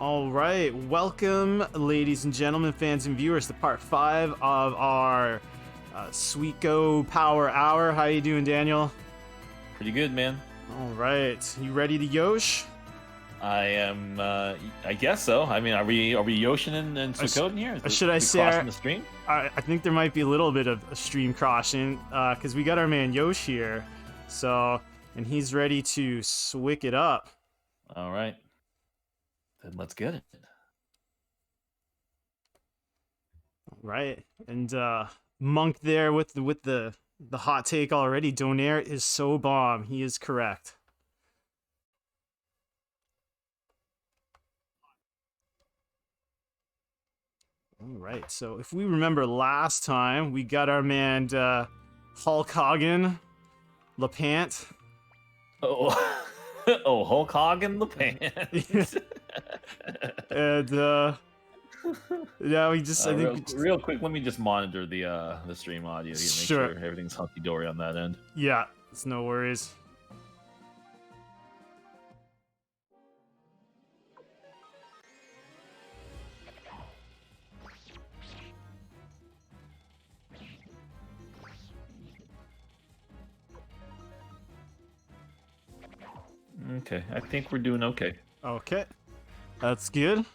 All right, welcome, ladies and gentlemen, fans and viewers, to part 5 of our Suikoden Power Hour. How you doing, Daniel? Pretty good, man. All right, you ready to Yosh? I am. I guess so. I mean, are we Yoshin and Suikoden here? Should I say crossing the stream? I think there might be a little bit of a stream crossing because we got our man Yosh here, and he's ready to swick it up. All right, then let's get it. Right, and Monk there with the hot take already. Donaire is so bomb. He is correct. All right, so if we remember last time, we got our man Hulk Hogan, LePant. Oh, oh, Hulk Hogan, LePant. And yeah, we just I think real quick. Let me just monitor the stream audio. Make sure everything's hunky dory on that end. Yeah, it's no worries. Okay, I think we're doing okay. Okay, that's good.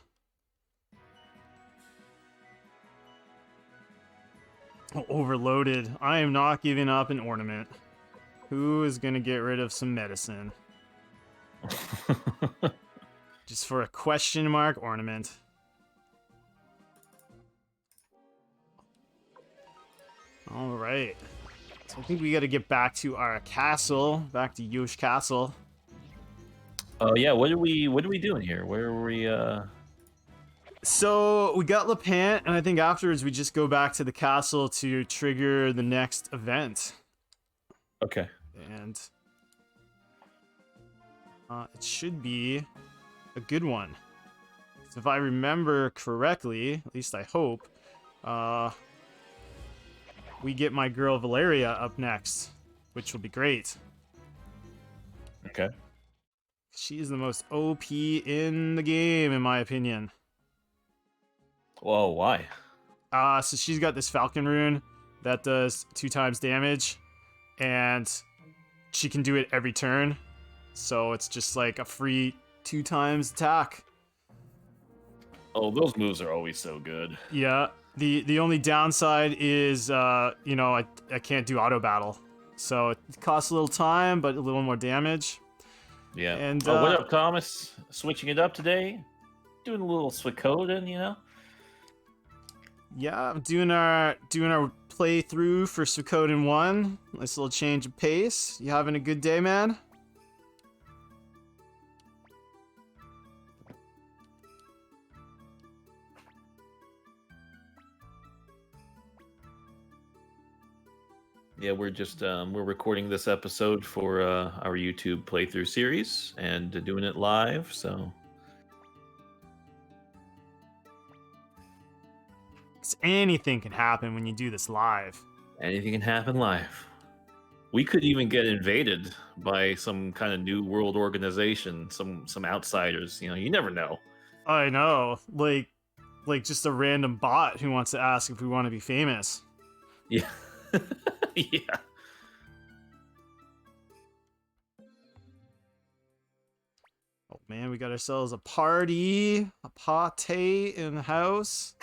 Oh, overloaded. I am not giving up an ornament. Who is gonna get rid of some medicine? Just for a question mark ornament. All right. So I think we got to get back to our castle, back to Yosh Castle. Oh yeah, what are we doing here? Where are we? So we got LePant, and I think afterwards we just go back to the castle to trigger the next event. Okay. And it should be a good one. So if I remember correctly, at least I hope, we get my girl Valeria up next, which will be great. Okay. She is the most OP in the game, in my opinion. Whoa, why? So she's got this Falcon rune that does 2 times damage, and she can do it every turn. So it's just like a free 2 times attack. Oh, those moves are always so good. Yeah. The only downside is, I can't do auto battle. So it costs a little time, but a little more damage. Yeah. And what up, Thomas? Switching it up today? Doing a little Suikoden, you know? Yeah, I'm doing our playthrough for Suikoden 1. Nice little change of pace. You having a good day, man? Yeah, we're just we're recording this episode for our YouTube playthrough series and doing it live, so 'Cause anything can happen when you do this live. anything can happen live. We could even get invaded by some kind of new world organization, some outsiders. You know, you never know. I know, like just a random bot who wants to ask if we want to be famous. Yeah. Yeah. Oh man, we got ourselves a party, a party in the house.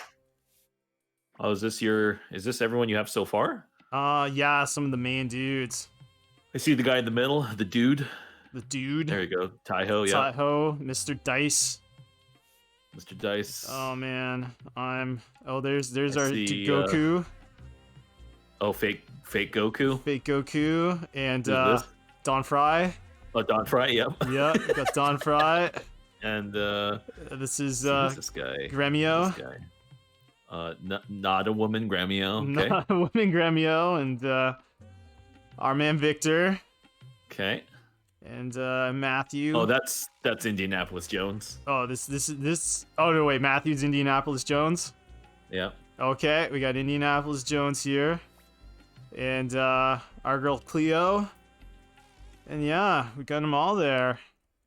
Oh, is this everyone you have so far? Yeah, some of the main dudes. I see the guy in the middle, the dude. The dude. There you go. Taiho, yeah. Taiho, Mr. Dice. Mr. Dice. Oh man, there's our see, Goku. Oh, fake Goku. Fake Goku and Who's this? Don Fry. Oh, Don Fry, yep. Yeah, we got Don Fry. And this is who's this guy? Gremio. This guy. Not a woman, Gremio. Okay. Not a woman, Gremio, and our man Victor. Okay. And Matthew. Oh, that's Indianapolis Jones. Oh, this. Oh no, wait, Matthew's Indianapolis Jones. Yeah. Okay, we got Indianapolis Jones here, and our girl Cleo. And yeah, we got them all there.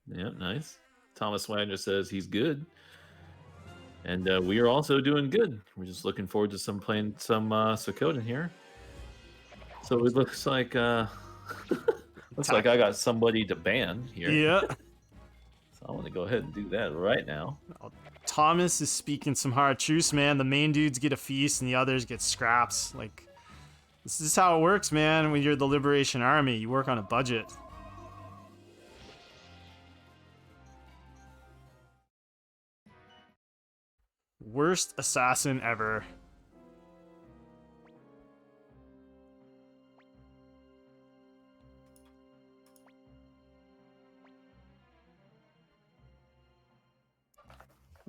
Yeah, nice. Thomas Wagner says he's good. And we are also doing good. We're just looking forward to playing some Suikoden here. So it looks like looks like I got somebody to ban here. Yeah. So I want to go ahead and do that right now. Thomas is speaking some hard truths, man. The main dudes get a feast and the others get scraps. Like, this is how it works, man. When you're the Liberation Army, you work on a budget. Worst assassin ever.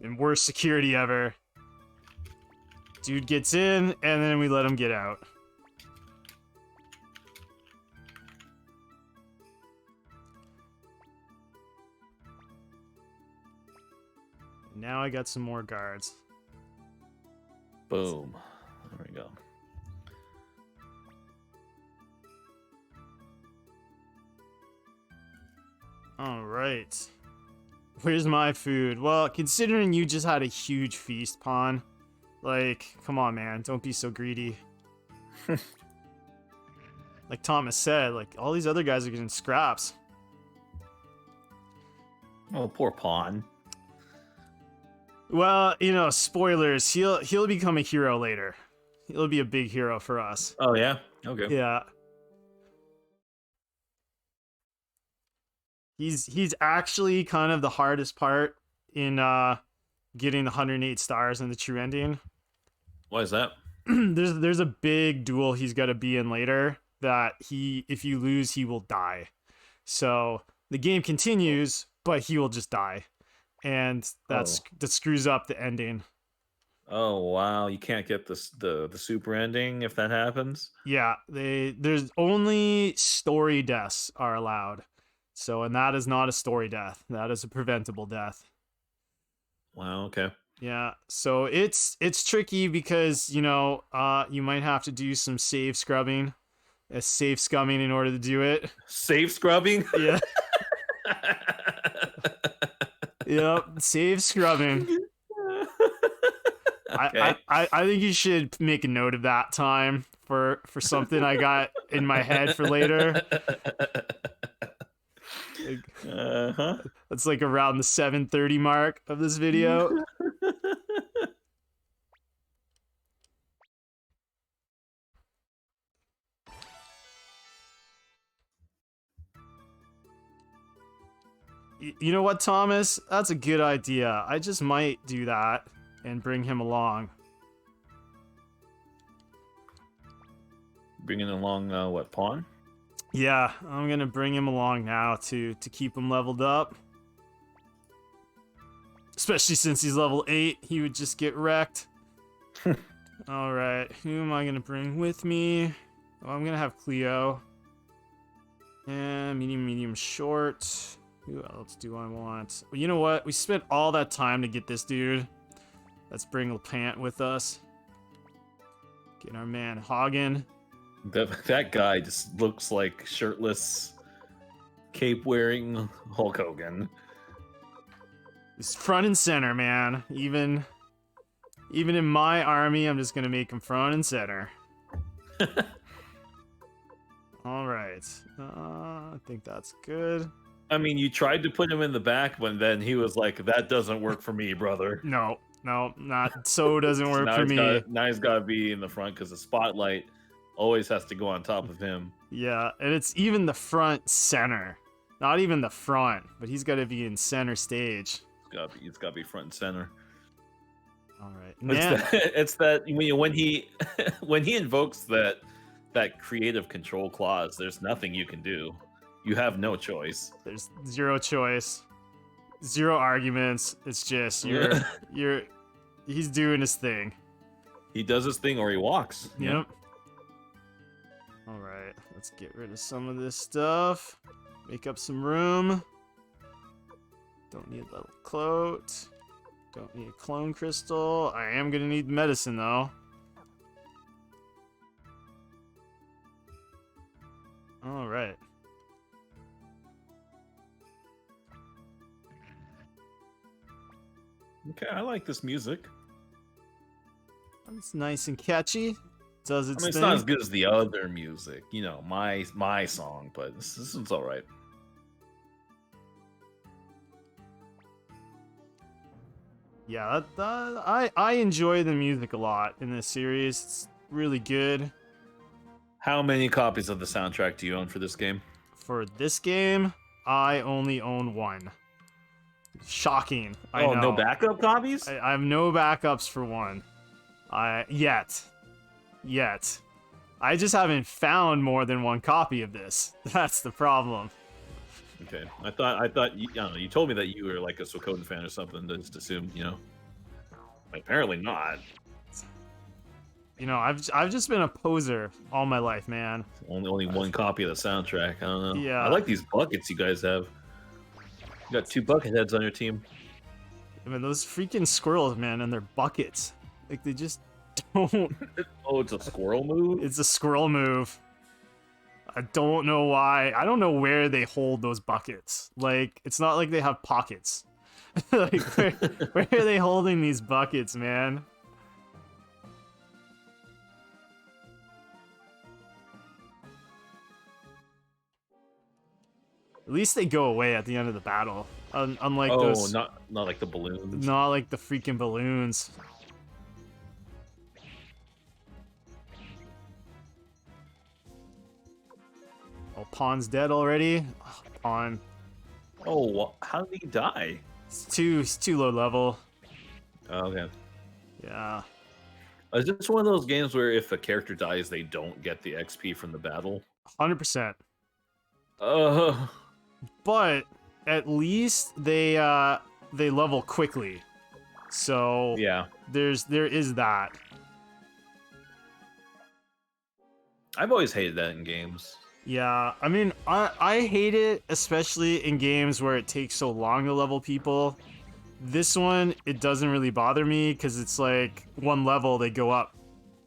And worst security ever. Dude gets in, and then we let him get out. Now I got some more guards. Boom. There we go. Alright. Where's my food? Well, considering you just had a huge feast, Pawn, like, come on, man. Don't be so greedy. Like Thomas said, like, all these other guys are getting scraps. Oh, poor Pawn. Well, you know, spoilers. He'll become a hero later. He'll be a big hero for us. Oh, yeah? Okay. Yeah. He's actually kind of the hardest part in getting the 108 stars in the true ending. Why is that? There's a big duel he's got to be in later that if you lose, he will die. So the game continues, but he will just die. And that screws up the ending. Oh wow, you can't get the super ending if that happens. Yeah, there's only story deaths are allowed. So, and that is not a story death. That is a preventable death. Wow, okay. Yeah, so it's tricky because, you know, you might have to do some save scrubbing, safe scumming in order to do it. Save scrubbing? Yeah. Yep, save scrubbing. Okay. I think you should make a note of that time for something I got in my head for later. That's like around the 7:30 mark of this video. You know what, Thomas? That's a good idea. I just might do that and bring him along. Bringing along what, Pawn? Yeah, I'm gonna bring him along now to keep him leveled up. Especially since he's level 8, he would just get wrecked. Alright, who am I gonna bring with me? Oh, I'm gonna have Cleo. And medium, short. Who else do I want? Well, you know what? We spent all that time to get this dude. Let's bring LePant with us. Get our man Hagen. That guy just looks like shirtless, cape-wearing Hulk Hogan. He's front and center, man. Even in my army, I'm just gonna make him front and center. Alright. I think that's good. I mean, you tried to put him in the back, but then he was like, that doesn't work for me, brother. No, not so doesn't work for me. Now he's got to be in the front because the spotlight always has to go on top of him. Yeah, and it's even the front center. Not even the front, but he's got to be in center stage. It's got to be front and center. All right. It's that when he when he invokes that creative control clause, there's nothing you can do. You have no choice. There's zero choice. Zero arguments. It's just he's doing his thing. He does his thing or he walks. Yep. All right, let's get rid of some of this stuff. Make up some room. Don't need level cloak. Don't need a clone crystal. I am gonna need medicine though. All right. Okay, I like this music. It's nice and catchy. Does I its mean, it's thing. not as good as the other music, you know, my song, but this one's all right. Yeah, I enjoy the music a lot in this series. It's really good. How many copies of the soundtrack do you own for this game? For this game, I only own one. Shocking, I Oh, no know. backup copies? I have no backups for one. Yet. I just haven't found more than one copy of this. That's the problem. Okay, I thought you, I don't know, you told me that you were like a Suikoden fan or something. I just assumed, you know. Apparently not. You know, I've just been a poser all my life, man. Only one copy of the soundtrack. I don't know. Yeah. I like these buckets you guys have. You got 2 bucket heads on your team. I mean, those freaking squirrels, man, and their buckets. Like, they just don't. Oh, it's a squirrel move? It's a squirrel move. I don't know why. I don't know where they hold those buckets. Like, it's not like they have pockets. Like, where are they holding these buckets, man? At least they go away at the end of the battle. Unlike those. not like the balloons. Not like the freaking balloons. Oh, Pawn's dead already? Oh, Pawn. Oh, how did he die? It's too low level. Oh, okay. Yeah. Is this one of those games where if a character dies, they don't get the XP from the battle? 100%. Uh, But at least they level quickly. So yeah. there is that. I've always hated that in games. Yeah, I mean, I hate it, especially in games where it takes so long to level people. This one, it doesn't really bother me because it's like one level they go up,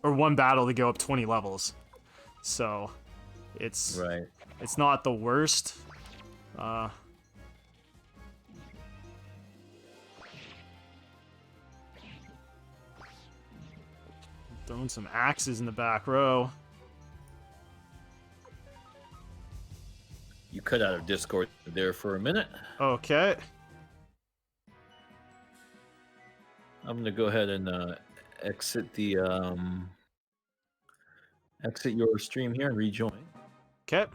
or one battle they go up 20 levels. So it's Right. it's not the worst. Throwing some axes in the back row. You cut out of Discord there for a minute. Okay. I'm gonna go ahead and exit the exit your stream here and rejoin. Okay.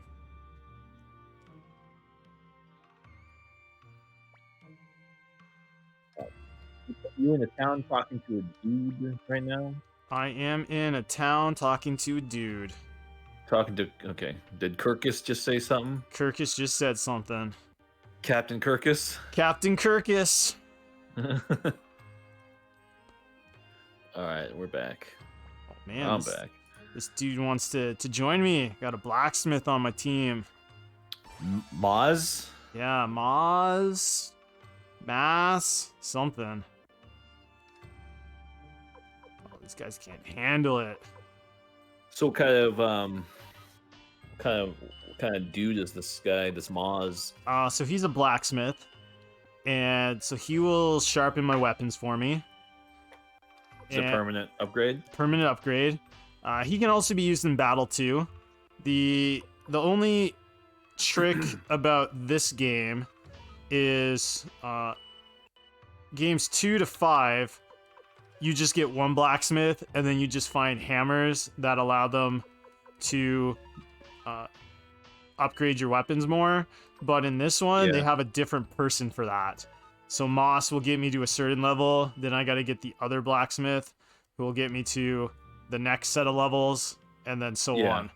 You in a town talking to a dude right now? I am in a town talking to a dude. Talking to okay. Did Kirkus just say something? Kirkus just said something. Captain Kirkus? Captain Kirkus. Alright, we're back. Oh, man, I'm back. This dude wants to join me. Got a blacksmith on my team. Maz? Yeah, Maz. Mass. Something. Oh, these guys can't handle it. So what kind of dude is this guy, this Maz? So he's a blacksmith. And so he will sharpen my weapons for me. It's a permanent upgrade? Permanent upgrade. He can also be used in battle too. The only trick about this game is games 2 to 5, you just get one blacksmith and then you just find hammers that allow them to upgrade your weapons more. But in this one, they have a different person for that. So Moss will get me to a certain level, then I gotta get the other blacksmith who will get me to the next set of levels, and then so on.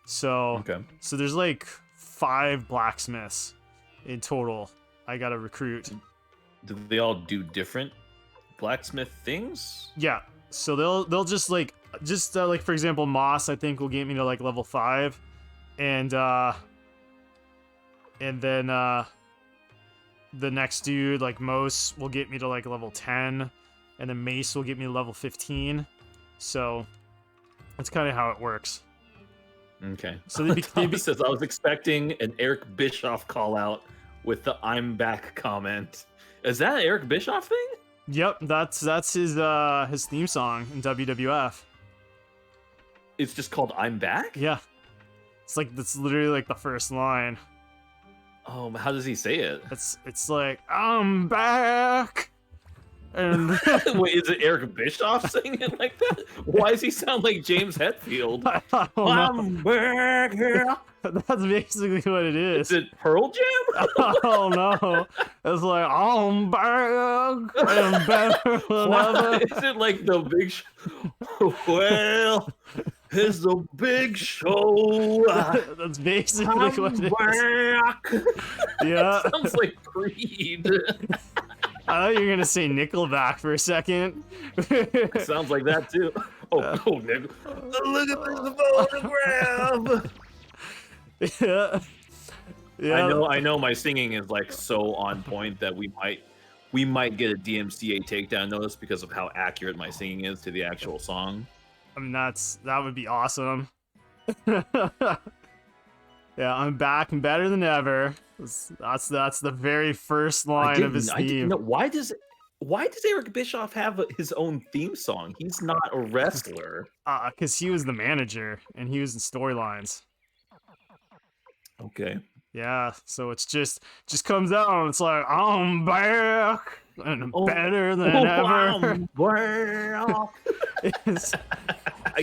So so there's like 5 blacksmiths in total I gotta recruit. Do they all do different blacksmith things? Yeah. So they'll just like for example, Moss I think will get me to like level 5, and then the next dude like Mos will get me to like level 10, and then Mace will get me to level 15. So that's kind of how it works. Okay. So says I was expecting an Eric Bischoff call out with the "I'm back" comment. Is that an Eric Bischoff thing? Yep, that's his theme song in WWF. It's just called "I'm Back." Yeah, it's like that's literally like the first line. How does he say it? It's like I'm back, and Wait, is it Eric Bischoff saying it like that? Why does he sound like James Hetfield? I don't know. I'm back here. That's basically what it is. Is it Pearl Jam? Oh no! It's like I'm back and better than Why? ever. Is it like the big well, it's the big show. That's basically I'm what it is. back. Yeah. Sounds like Creed. I thought you were gonna say Nickelback for a second. Sounds like that too. Oh, Nick. Look at this photograph. Yeah. Yeah. I know my singing is like so on point that we might get a DMCA takedown notice because of how accurate my singing is to the actual song. I mean, that would be awesome. Yeah, I'm back and better than ever. That's the very first line of his I didn't theme. know. Why does Eric Bischoff have his own theme song? He's not a wrestler. Cause he was the manager and he was in storylines. Okay. Yeah, so it's just comes out and it's like I'm back and better than ever. It's, I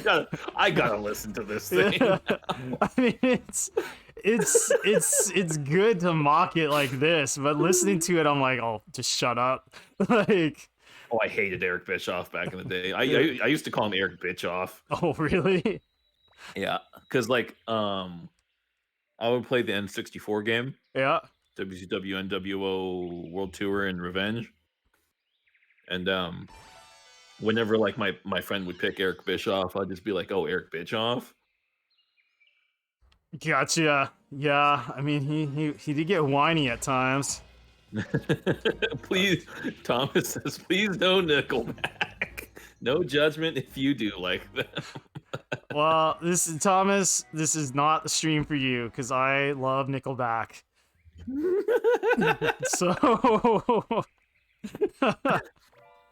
gotta listen to this thing. yeah. I mean, it's good to mock it like this, but listening to it, I'm like, oh, just shut up. Like, Oh, I hated Eric Bischoff back in the day. I used to call him Eric Bitchoff. oh, really? Yeah, because like I would play the N64 game, Yeah. WCW NWO World Tour and Revenge, and whenever like my friend would pick Eric Bischoff, I'd just be like, oh, Eric Bischoff. Gotcha. Yeah, I mean, he did get whiny at times. Please, Thomas says, please no Nickelback. No judgment if you do like that. Well, Thomas. This is not the stream for you because I love Nickelback. So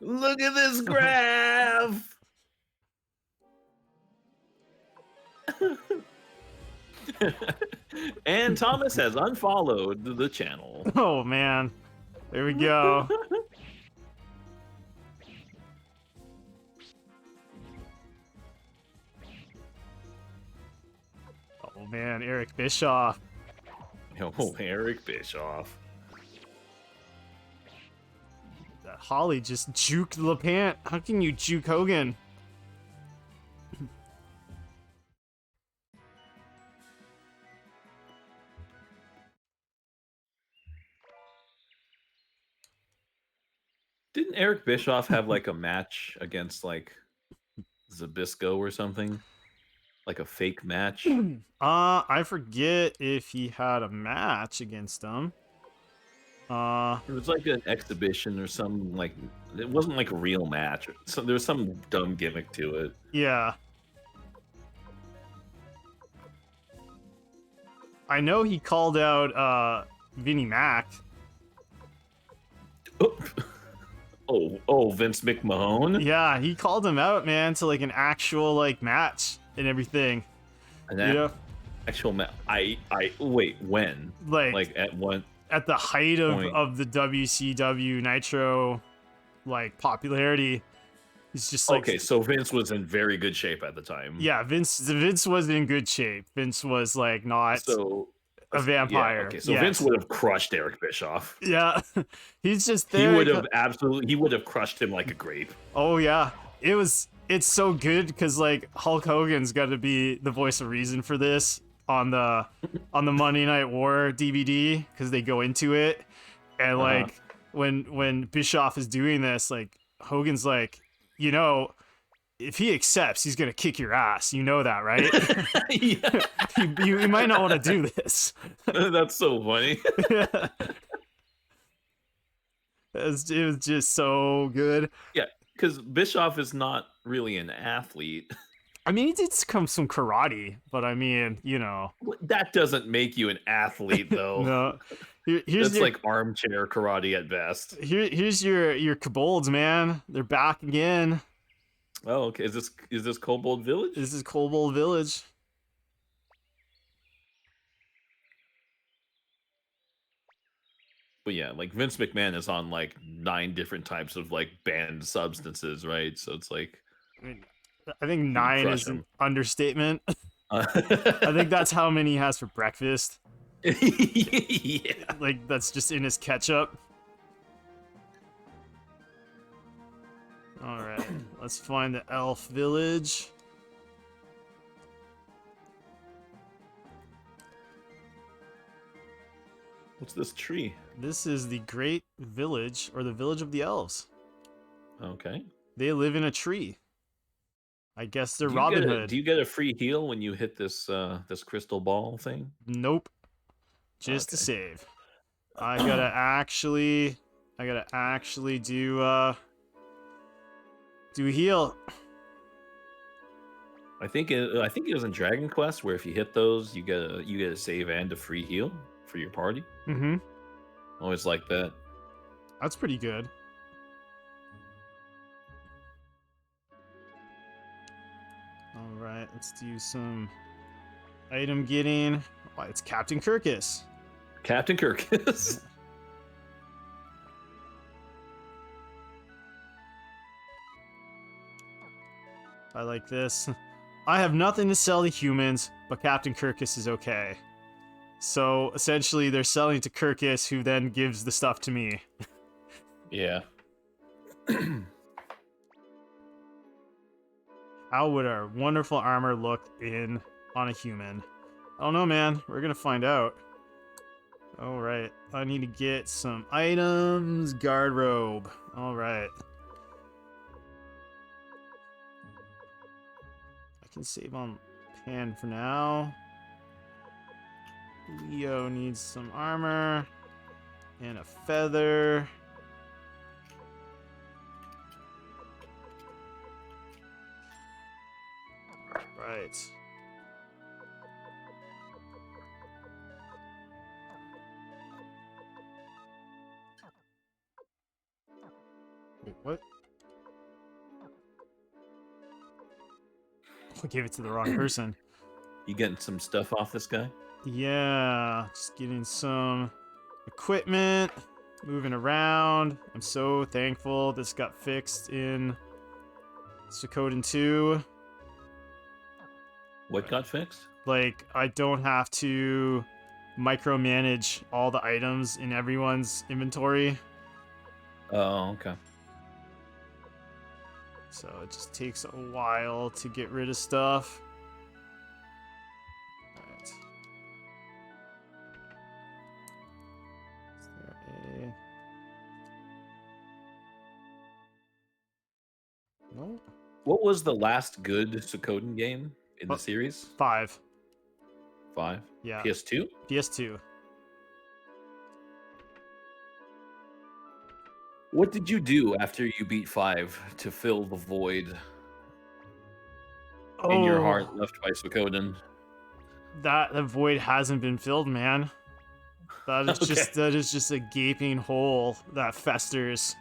Look at this graph. And Thomas has unfollowed the channel. oh man, there we go. Oh man, Eric Bischoff. Oh, Eric Bischoff. That Holly just juked LePant. How can you juke Hogan? Didn't Eric Bischoff have like a match against like Zabisco or something? Like a fake match? I forget if he had a match against him. It was like an exhibition or some like it wasn't like a real match. So there was some dumb gimmick to it. Yeah. I know he called out Vinnie Mac. Oh, Vince McMahon? Yeah, he called him out, man, to like an actual like match and everything. And actual match. I wait, when? Like at what? At the height of, point? of the WCW Nitro like popularity. He's just like, okay, so Vince was in very good shape at the time. yeah, Vince was in good shape. Vince was like not a vampire. Yeah, okay, so yes. Vince would have crushed Eric Bischoff. Yeah, he's just there. He would have crushed him like a grape. Oh yeah, it's so good because like Hulk Hogan's got to be the voice of reason for this on the Monday Night War DVD because they go into it and like when Bischoff is doing this, like Hogan's like, you know, if he accepts, he's gonna kick your ass. You know that, right? Yeah. you might not want to do this. That's so funny. Yeah. It was just so good. Yeah, because Bischoff is not really an athlete. I mean, he did come some karate, but I mean, you know, That doesn't make you an athlete, though. no, Here's That's your like armchair karate at best. here's your kobolds, man. They're back again. Oh, okay. Is this Kobold Village? This is Kobold Village. But yeah, like Vince McMahon is on like 9 different types of like banned substances, right? So it's like I mean, I think you can 9 crush is an him. understatement. I think that's how many he has for breakfast. Yeah. Like that's just in his ketchup. All right, let's find the elf village. What's this tree? This is the great village, or the village of the elves. Okay. They live in a tree. I guess they're Do you Robin get Hood. do you get a free heal when you hit this this crystal ball thing? Nope. Just to Okay. save. I gotta actually do heal. I think it was in Dragon Quest where if you hit those, you get a save and a free heal for your party. Mm-hmm. Always like that. That's pretty good. All right, let's do some item getting. Oh, it's Captain Kirkus. Captain Kirkus. I like this. I have nothing to sell to humans, but Captain Kirkus is okay. So essentially, they're selling to Kirkus, who then gives the stuff to me. Yeah. How would our wonderful armor look on a human? I don't know, man. We're gonna find out. All right, I need to get some items. Guard robe. All right. I can save on Pan for now. Leo needs some armor and a feather. Right. Wait, what? I gave it to the wrong person. You getting some stuff off this guy? Yeah, just getting some equipment, moving around. I'm so thankful this got fixed in Suikoden 2. What got fixed? Like, I don't have to micromanage all the items in everyone's inventory. Oh, okay. So it just takes a while to get rid of stuff. Alright. Is there a... No? What was the last good Suikoden game in the series? 5. 5? Yeah. PS2? PS2. What did you do after you beat 5 to fill the void in your heart left by Suikoden? That the void hasn't been filled, man. That is Okay. that is just a gaping hole that festers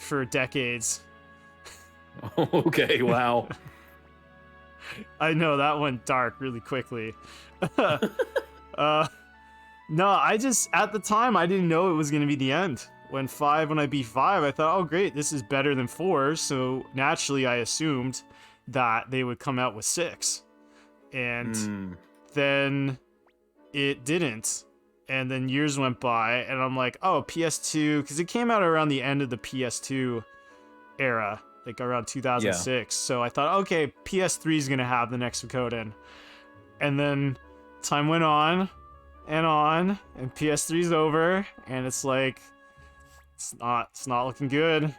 for decades. Okay, wow. I know that went dark really quickly. No, I just at the time I didn't know it was gonna be the end. When I beat 5, I thought, oh great, this is better than 4. So naturally, I assumed that they would come out with 6, and then it didn't. And then years went by, and I'm like, oh, PS2, because it came out around the end of the PS2 era, like around 2006. Yeah. So I thought, okay, PS3 is gonna have the next Suikoden. And then time went on, and PS3's over, and it's like, it's not looking good.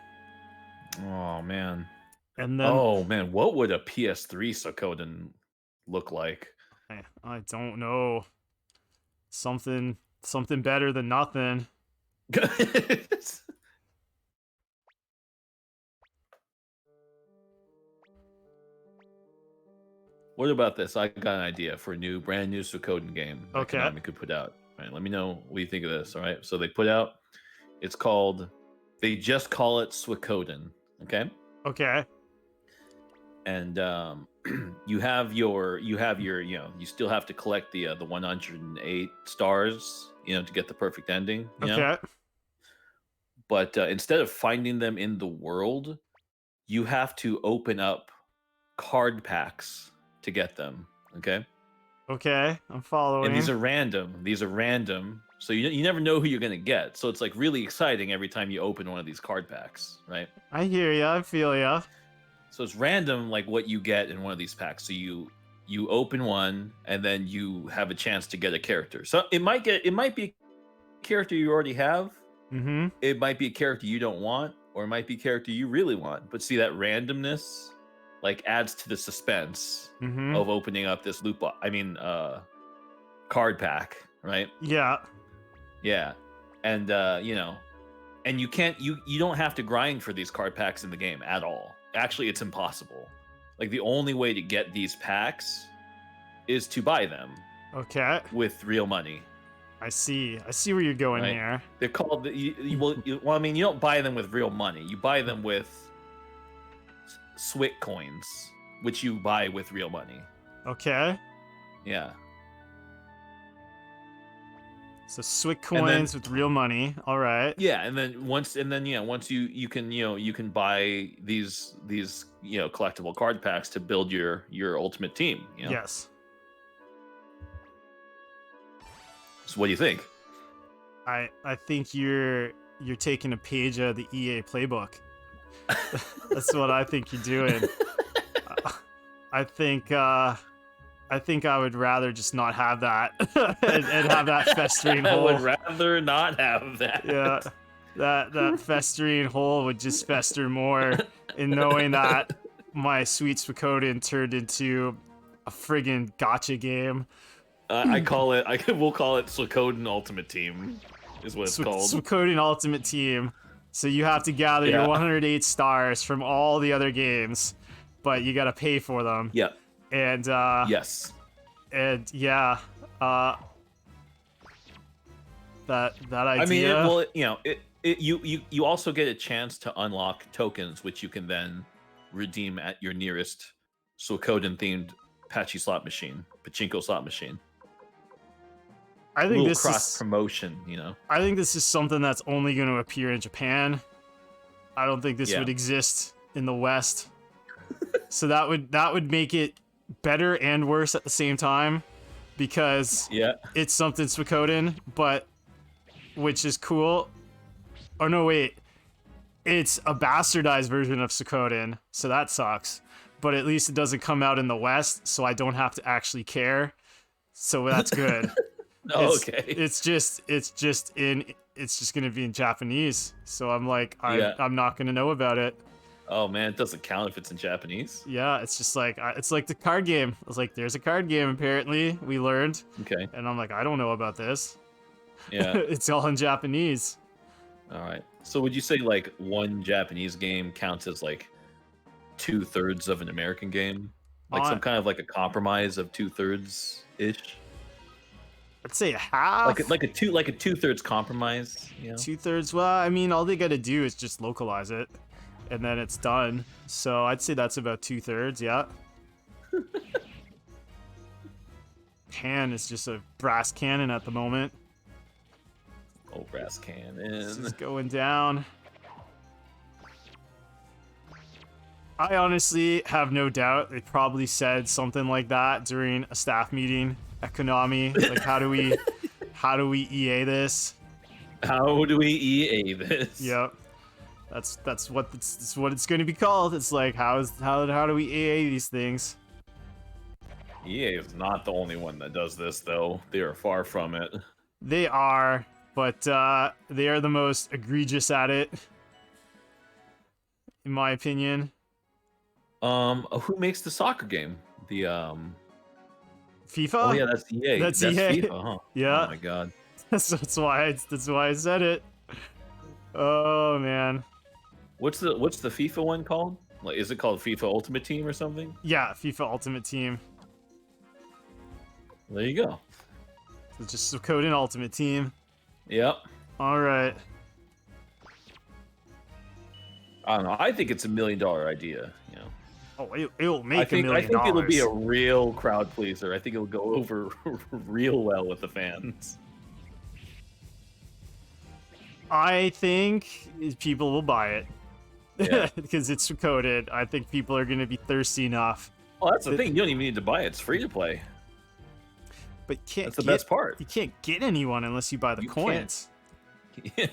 Oh man. And then oh man, what would a PS3 Suikoden look like? I don't know. Something better than nothing. What about this? I got an idea for a brand new Suikoden game that Okay. Konami could put out. All right, let me know what you think of this. All right, so they put out. It's called. They just call it Suikoden. Okay. Okay. And you have your you still have to collect the 108 stars to get the perfect ending. Okay. But instead of finding them in the world, you have to open up card packs to get them. Okay. Okay. I'm following. And these are random. So you never know who you're gonna get. So it's like really exciting every time you open one of these card packs, right? I hear ya. I feel ya. So it's random, like what you get in one of these packs. So you open one, and then you have a chance to get a character. So it might be a character you already have. Mm-hmm. It might be a character you don't want, or it might be a character you really want. But see, that randomness like adds to the suspense of opening up this card pack, right? Yeah. Yeah. And and you don't have to grind for these card packs in the game at all. Actually, it's impossible. Like the only way to get these packs is to buy them. Okay. With real money. I see where you're going right? here. They're called you don't buy them with real money. You buy them with Swick coins, which you buy with real money. Okay. Yeah. So Swick coins with real money. All right. Yeah, and then once you can buy these collectible card packs to build your ultimate team. Yes. So what do you think? I think you're taking a page out of the EA playbook. That's what I think you're doing. I think I would rather just not have that and have that festering hole. I would rather not have that. Yeah, that festering hole would just fester more in knowing that my sweet Suikoden turned into a friggin' gotcha game. We'll call it Suikoden Ultimate Team, is what it's called. Suikoden Ultimate Team. So you have to gather your 108 stars from all the other games, but you gotta pay for them. Yeah. And yes. And yeah, that idea. I mean, you also get a chance to unlock tokens, which you can then redeem at your nearest Suikoden themed pachinko slot machine. I think this cross promotion, I think this is something that's only going to appear in Japan. I don't think this would exist in the West. So that would make it better and worse at the same time, because it's something Suikoden, but which is cool. Oh no, wait, it's a bastardized version of Suikoden, so that sucks. But at least it doesn't come out in the West, so I don't have to actually care. So that's good. Okay. It's just gonna be in Japanese. So I'm like, I'm not gonna know about it. Oh man, it doesn't count if it's in Japanese. Yeah, it's just like it's like the card game. I was like, there's a card game apparently. We learned. Okay. And I'm like, I don't know about this. Yeah. It's all in Japanese. All right. So would you say like one Japanese game counts as like 2/3 of an American game? Like some kind of like a compromise of 2/3 ish? I'd say half. Like a 2/3 compromise. 2/3. Well, I mean, all they got to do is just localize it, and then it's done. So I'd say that's about 2/3. Yeah. Pan is just a brass cannon at the moment. Oh, brass cannon. This is going down. I honestly have no doubt they probably said something like that during a staff meeting at Konami. Like, how do we EA this? How do we EA this? Yep. That's what it's going to be called. It's like, how do we EA these things? EA is not the only one that does this, though. They are far from it. They are, but they are the most egregious at it, in my opinion. Who makes the soccer game? The FIFA? Oh yeah, that's EA. That's EA. FIFA, huh? Yeah. Oh my god. that's why I said it. Oh man. What's the FIFA one called? Like, is it called FIFA Ultimate Team or something? Yeah, FIFA Ultimate Team. There you go. It's just Suikoden Ultimate Team. Yep. All right. I don't know. I think it's $1 million idea. You know. Oh, it'll I make think $1 million. it'll be a real crowd pleaser. I think it'll go over real well with the fans. I think people will buy it. Yeah. Because it's Suikoden. I think people are going to be thirsty enough. Well, that's the thing. You don't even need to buy it. It's free to play. But you can't That's the best part. You can't get anyone unless you buy the coins.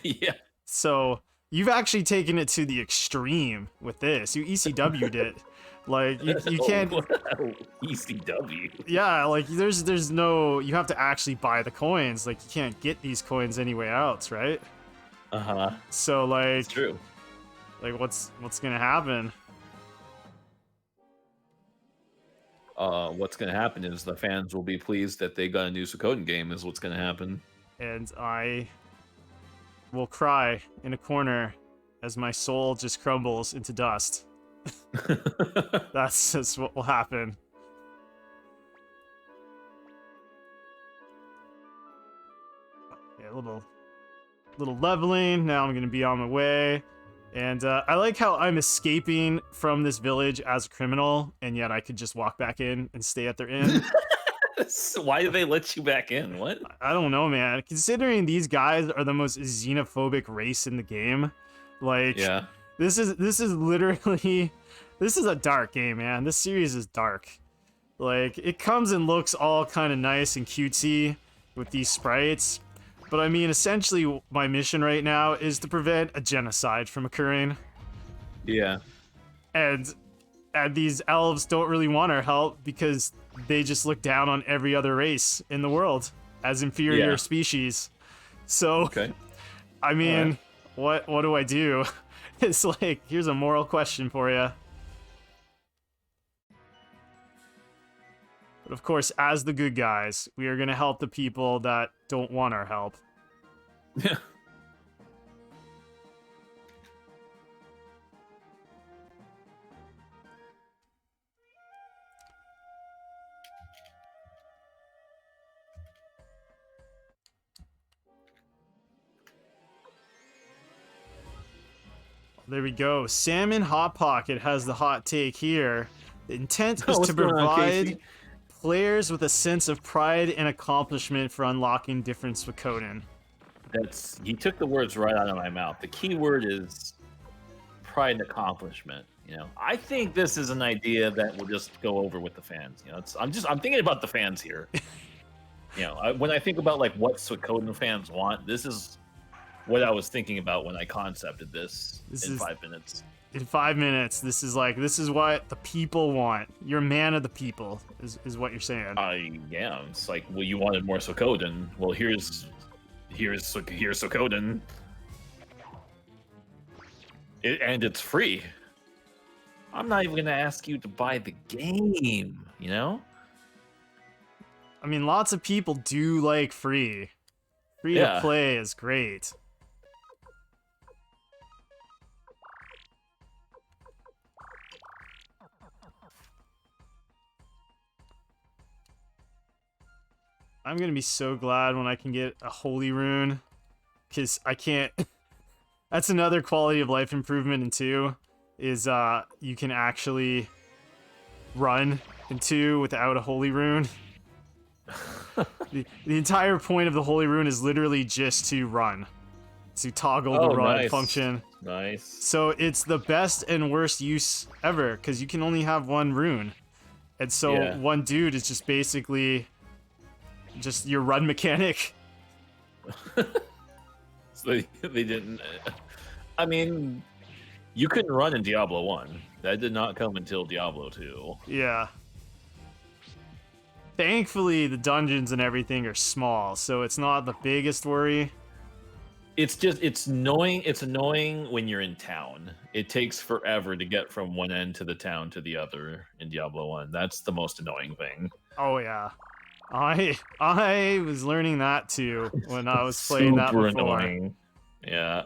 Yeah. So you've actually taken it to the extreme with this. You ECW'd it. Like you can't ECW. Yeah, like there's no, you have to actually buy the coins. Like you can't get these coins anywhere else, right? Uh-huh. So like It's true. Like what's gonna happen? What's gonna happen is the fans will be pleased that they got a new Suikoden game is what's gonna happen. And I will cry in a corner as my soul just crumbles into dust. That's just what will happen. Yeah, a little leveling. Now I'm gonna be on my way. And I like how I'm escaping from this village as a criminal, and yet I could just walk back in and stay at their inn. Why do they let you back in? What? I don't know, man. Considering these guys are the most xenophobic race in the game, like, yeah, this is literally, this is a dark game, man. This series is dark. Like, it comes and looks all kind of nice and cutesy with these sprites, but I mean, essentially, my mission right now is to prevent a genocide from occurring. Yeah. And these elves don't really want our help because they just look down on every other race in the world as inferior species. So, okay. I mean, what do I do? It's like, here's a moral question for you. But of course, as the good guys, we are going to help the people that don't want our help. Yeah. There we go. Salmon Hot Pocket has the hot take here. The intent is to provide players with a sense of pride and accomplishment for unlocking different Suikoden. He took the words right out of my mouth. The key word is pride and accomplishment. You know, I think this is an idea that will just go over with the fans. You know, I'm thinking about the fans here. You know, when I think about like what Suikoden fans want, this is what I was thinking about when I concepted this in 5 minutes. In 5 minutes, this is what the people want. You're a man of the people, is what you're saying. I am. It's like, well, you wanted more Suikoden. Well, here's Suikoden. And it's free. I'm not even gonna ask you to buy the game, you know? I mean, lots of people do like free. Free to play is great. I'm gonna be so glad when I can get a holy rune, because I can't. That's another quality of life improvement in 2, is you can actually run in 2 without a holy rune. the entire point of the holy rune is literally just to run, to toggle the run function. Nice. So it's the best and worst use ever, because you can only have one rune, and so one dude is just basically just your run mechanic. So they didn't. I mean, you couldn't run in Diablo 1. That did not come until Diablo 2. Yeah. Thankfully, the dungeons and everything are small, so it's not the biggest worry. It's annoying when you're in town. It takes forever to get from one end to the town to the other in Diablo 1. That's the most annoying thing. Oh yeah. I was learning that too when I was playing that before. Super annoying. Yeah.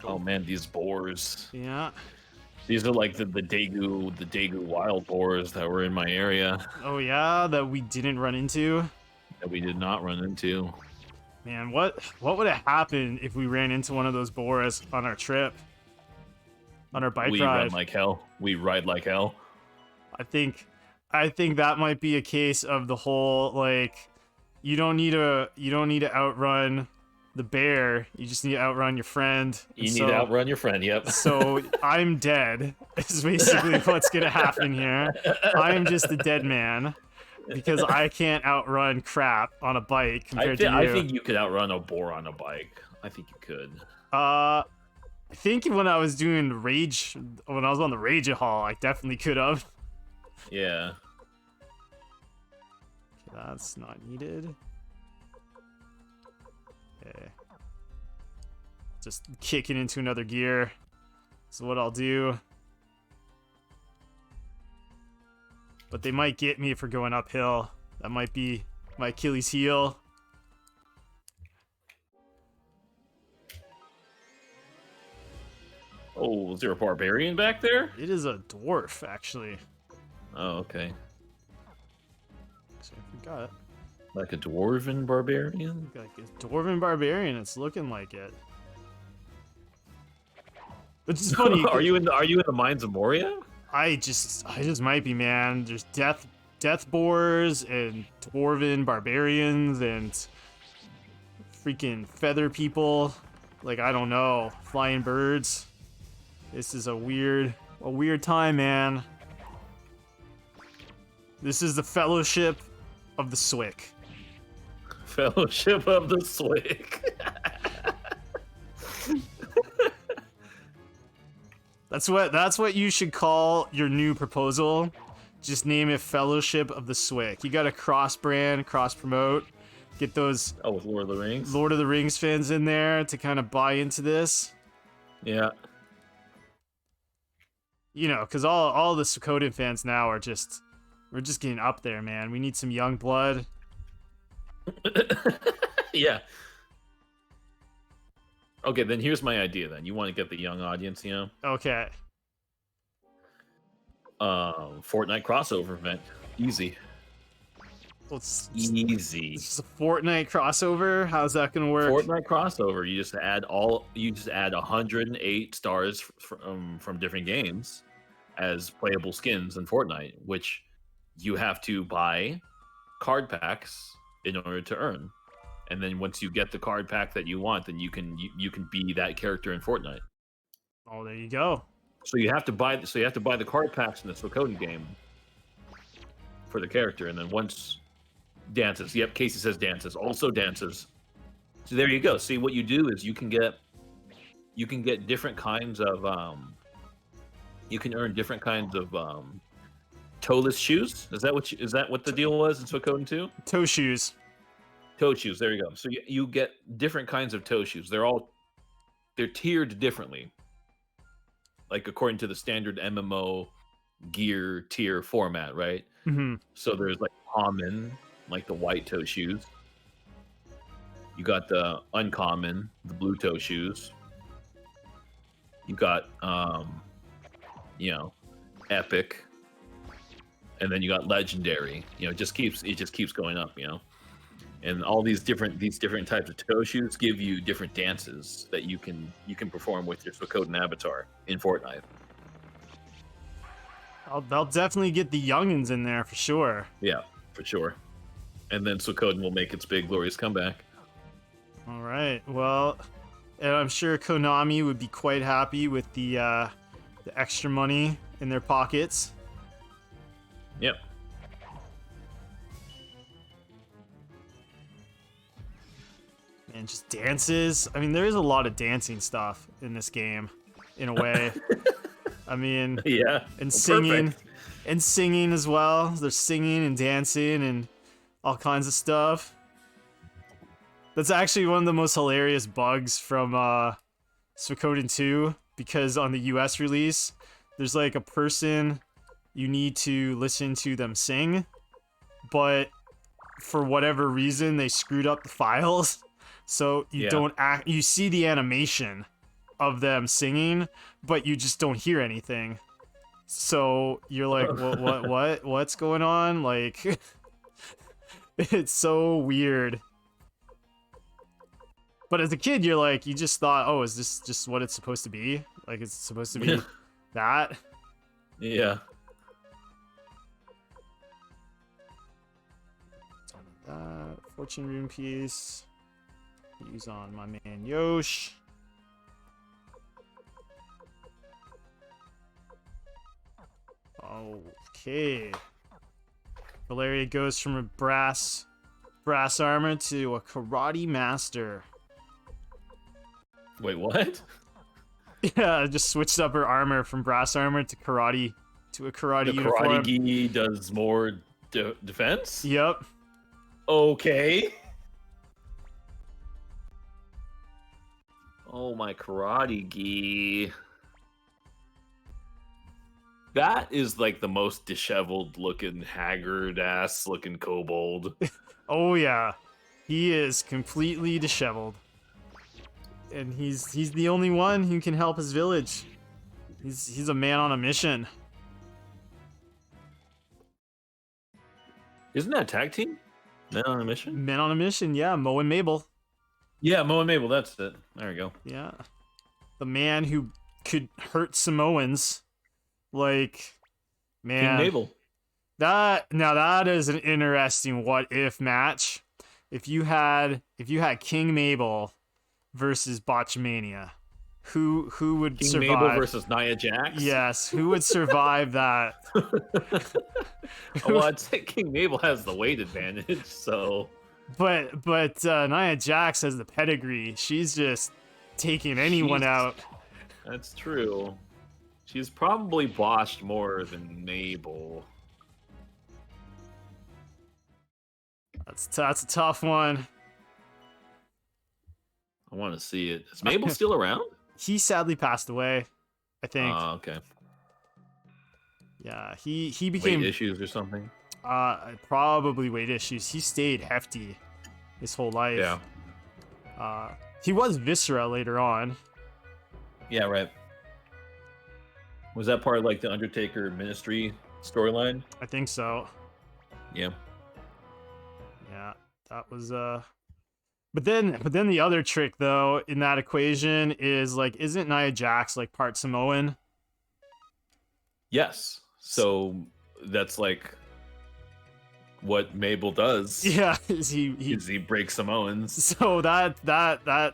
Oh man, these boars. Yeah. These are like the Daegu wild boars that were in my area Oh yeah, that we didn't run into. that we did not run into. Man, what would have happened if we ran into one of those boars on our trip? On our bike We ride? run like hell. We ride like hell. I think that might be a case of the whole like you don't need to outrun the bear, you just need to outrun your friend. You need to outrun your friend, yep. So I'm dead is basically what's gonna happen here. I'm just a dead man because I can't outrun crap on a bike compared to you. I think you could outrun a boar on a bike. I think you could. I think when I was doing when I was on the Rage Hall, I definitely could have. Yeah. Okay, that's not needed. Okay. Just kick it into another gear. So what I'll do. But they might get me for going uphill. That might be my Achilles heel. Oh, is there a barbarian back there? It is a dwarf, actually. Oh, okay. So I forgot. Like a dwarven barbarian? Like a dwarven barbarian, it's looking like it. Which is funny. Are you in the mines of Moria? I just might be, man. There's death boars and dwarven barbarians and freaking feather people. Like, I don't know, flying birds. This is a weird time, man. This is the Fellowship of the Swick. Fellowship of the Swick. That's what you should call your new proposal. Just name it Fellowship of the Swick. You gotta cross-brand, cross-promote. Get those with Lord of the Rings? Lord of the Rings fans in there to kind of buy into this. Yeah. You know, because all the Suikoden fans now are we're just getting up there, man. We need some young blood. Yeah. Okay, then here's my idea then. You want to get the young audience, you know? Okay. Fortnite crossover event. Easy. Easy. It's just a Fortnite crossover. How's that gonna work? Fortnite crossover. You just add 108 stars from different games as playable skins in Fortnite, which you have to buy card packs in order to earn. And then once you get the card pack that you want, then you can be that character in Fortnite. Oh, there you go. So you have to buy the card packs in the Suikoden game for the character, and then once dances. Yep, Casey says dances. Also dances. So there you go. See, what you do is you can get different kinds of you can earn different kinds of toeless shoes. Is that what the deal was in Suikoden 2? Toe shoes. Toe shoes. There you go. So you get different kinds of toe shoes. They're tiered differently, like according to the standard MMO gear tier format, right? Mm-hmm. So there's like common, like the white toe shoes. You got the uncommon, the blue toe shoes. You got epic, and then you got legendary. It just keeps going up, And all these different types of toe shoes give you different dances that you can perform with your Suikoden avatar in Fortnite. They'll definitely get the youngins in there for sure. Yeah, for sure. And then Suikoden will make its big glorious comeback. All right. Well, and I'm sure Konami would be quite happy with the extra money in their pockets. Yep. And just dances. I mean, there is a lot of dancing stuff in this game, in a way. I mean, yeah, and singing, perfect. And singing as well. There's singing and dancing and all kinds of stuff. That's actually one of the most hilarious bugs from Suikoden 2, because on the US release, there's like a person you need to listen to them sing, but for whatever reason they screwed up the files. So you don't you see the animation of them singing, but you just don't hear anything. So you're like, what's going on? Like, it's so weird. But as a kid, you're like, you just thought, oh, is this just what it's supposed to be? Like, it's supposed to be that? Yeah. Fortune rune piece. Use on my man Yosh. Okay. Valeria goes from a brass armor to a karate master. Wait, what? Yeah, just switched up her armor from brass armor to a karate The uniform. karate gi does more defense? Yep. Okay. Oh, my karate gi. That is like the most disheveled looking, haggard ass looking kobold. Oh yeah. He is completely disheveled. And he's the only one who can help his village. He's a man on a mission. Isn't that a tag team? Men on a mission? Men on a mission, yeah. Mo and Mabel. Yeah, Mo and Mabel, that's it. There we go. Yeah. The man who could hurt Samoans. Like, man. King Mabel. That is an interesting what if match. If you had King Mabel versus Botchamania, who would King survive? Mabel versus Nia Jax? Yes, who would survive that? Well, I'd say King Mabel has the weight advantage, so... But Nia Jax has the pedigree. She's just taking anyone out. That's true. She's probably boshed more than Mabel. That's a tough one. I want to see it. Is Mabel still around? He sadly passed away, I think. Oh, okay. Yeah, he became Weight issues or something? Probably weight issues. He stayed hefty his whole life. Yeah. He was Viscera later on. Yeah, right. Was that part of like the Undertaker Ministry storyline? I think so. Yeah. Yeah, that was But then the other trick though in that equation is like, isn't Nia Jax like part Samoan? Yes. So that's like what Mabel does. Yeah, he breaks Samoans. So that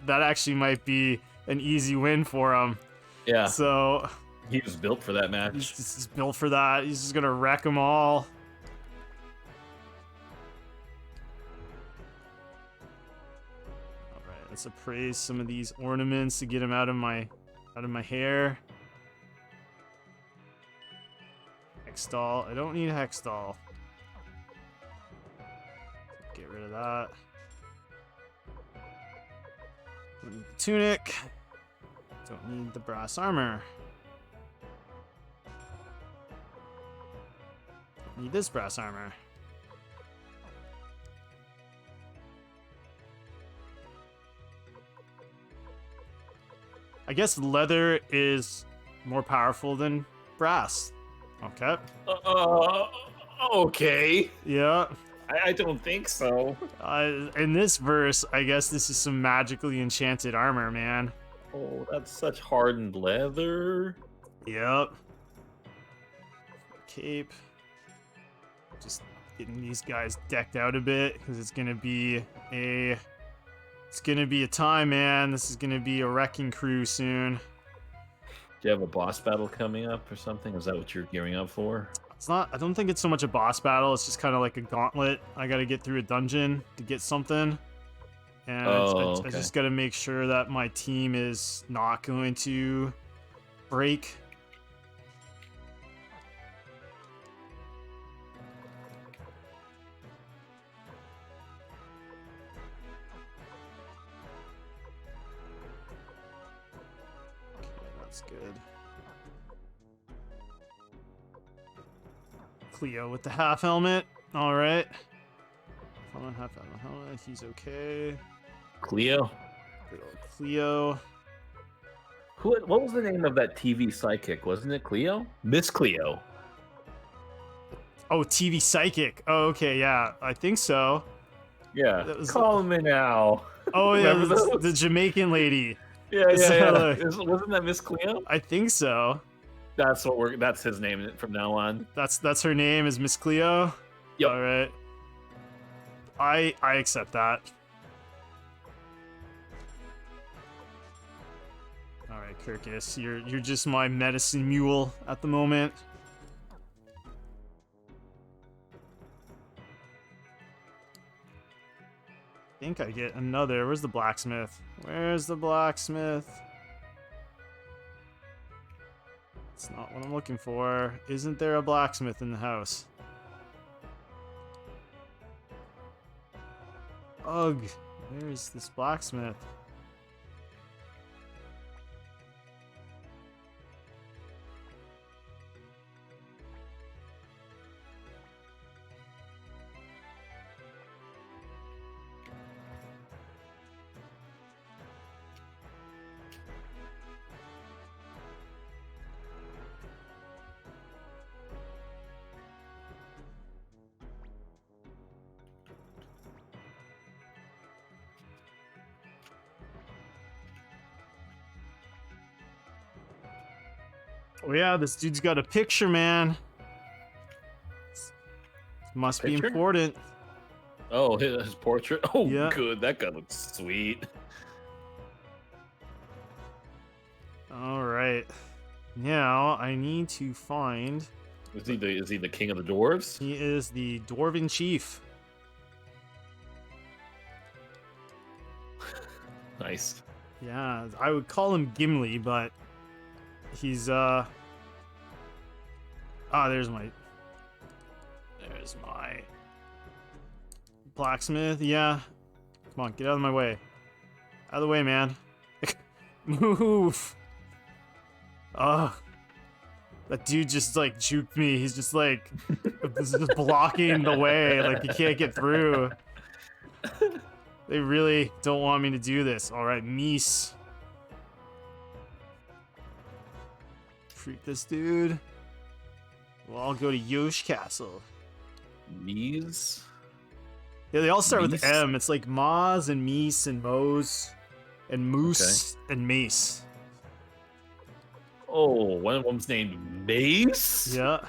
actually might be an easy win for him. Yeah. So he was built for that match. He's built for that. He's just gonna wreck them all. All right, let's appraise some of these ornaments to get them out of my hair. Hextall. I don't need a Hextall. Get rid of that. Don't need the tunic. Don't need the brass armor. Don't need this brass armor. I guess leather is more powerful than brass. Okay. Okay. Yeah. I don't think so. In this verse, I guess this is some magically enchanted armor, man. Oh, that's such hardened leather. Yep. Cape. Just getting these guys decked out a bit because it's gonna be a time, man. This is gonna be a wrecking crew soon. Do you have a boss battle coming up or something? Is that what you're gearing up for? It's not. I don't think it's so much a boss battle. It's just kind of like a gauntlet. I got to get through a dungeon to get something, and I just got to make sure that my team is not going to break. Okay, that's good. Cleo with the half helmet. All right. Half helmet. He's okay. Cleo. Good old Cleo. What was the name of that TV psychic? Wasn't it Cleo? Miss Cleo. Oh, TV psychic. Oh, okay, yeah, I think so. Yeah. That was Call me now. Oh yeah, Remember those? the Jamaican lady. Yeah, yeah, So, yeah. like, Wasn't that Miss Cleo? I think so. That's his name from now on. That's her name is Miss Cleo. Yep. All right. I accept that. All right, Kirkus, you're just my medicine mule at the moment. I think I get another. Where's the blacksmith? Where's the blacksmith? It's not what I'm looking for. Isn't there a blacksmith in the house? Ugh, where is this blacksmith? Oh yeah, this dude's got a picture, man. Must be Picture? important. Oh, his portrait. Oh, Yeah. good. That guy looks sweet. All right. Now I need to find. Is he the king of the dwarves? He is the dwarven chief. Nice. Yeah, I would call him Gimli, but he's there's my blacksmith. Yeah. Come on, get out of my way. Out of the way, man. Move. Ugh. That dude just like juked me. He's just like this is just blocking the way. Like you can't get through. They really don't want me to do this. Alright, Mies. Freak this dude. Well, I'll go to Yosh Castle. Mies? Yeah, they all start with Mies? M. It's like Maz and Mies and Mose and Moose and Mace. Oh, one of them's named Mace? Yeah.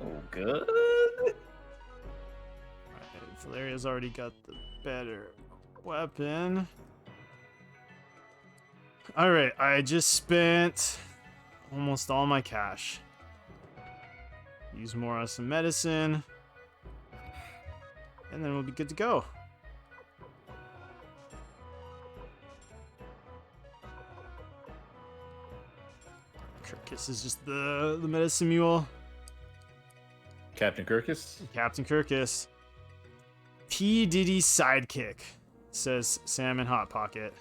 Oh, good. Alright, Valeria's already got the better weapon. Alright, I just spent almost all my cash. Use more on some medicine. And then we'll be good to go. Kirkus is just the medicine mule. Captain Kirkus? Captain Kirkus. P. Diddy's sidekick, says Salmon Hot Pocket.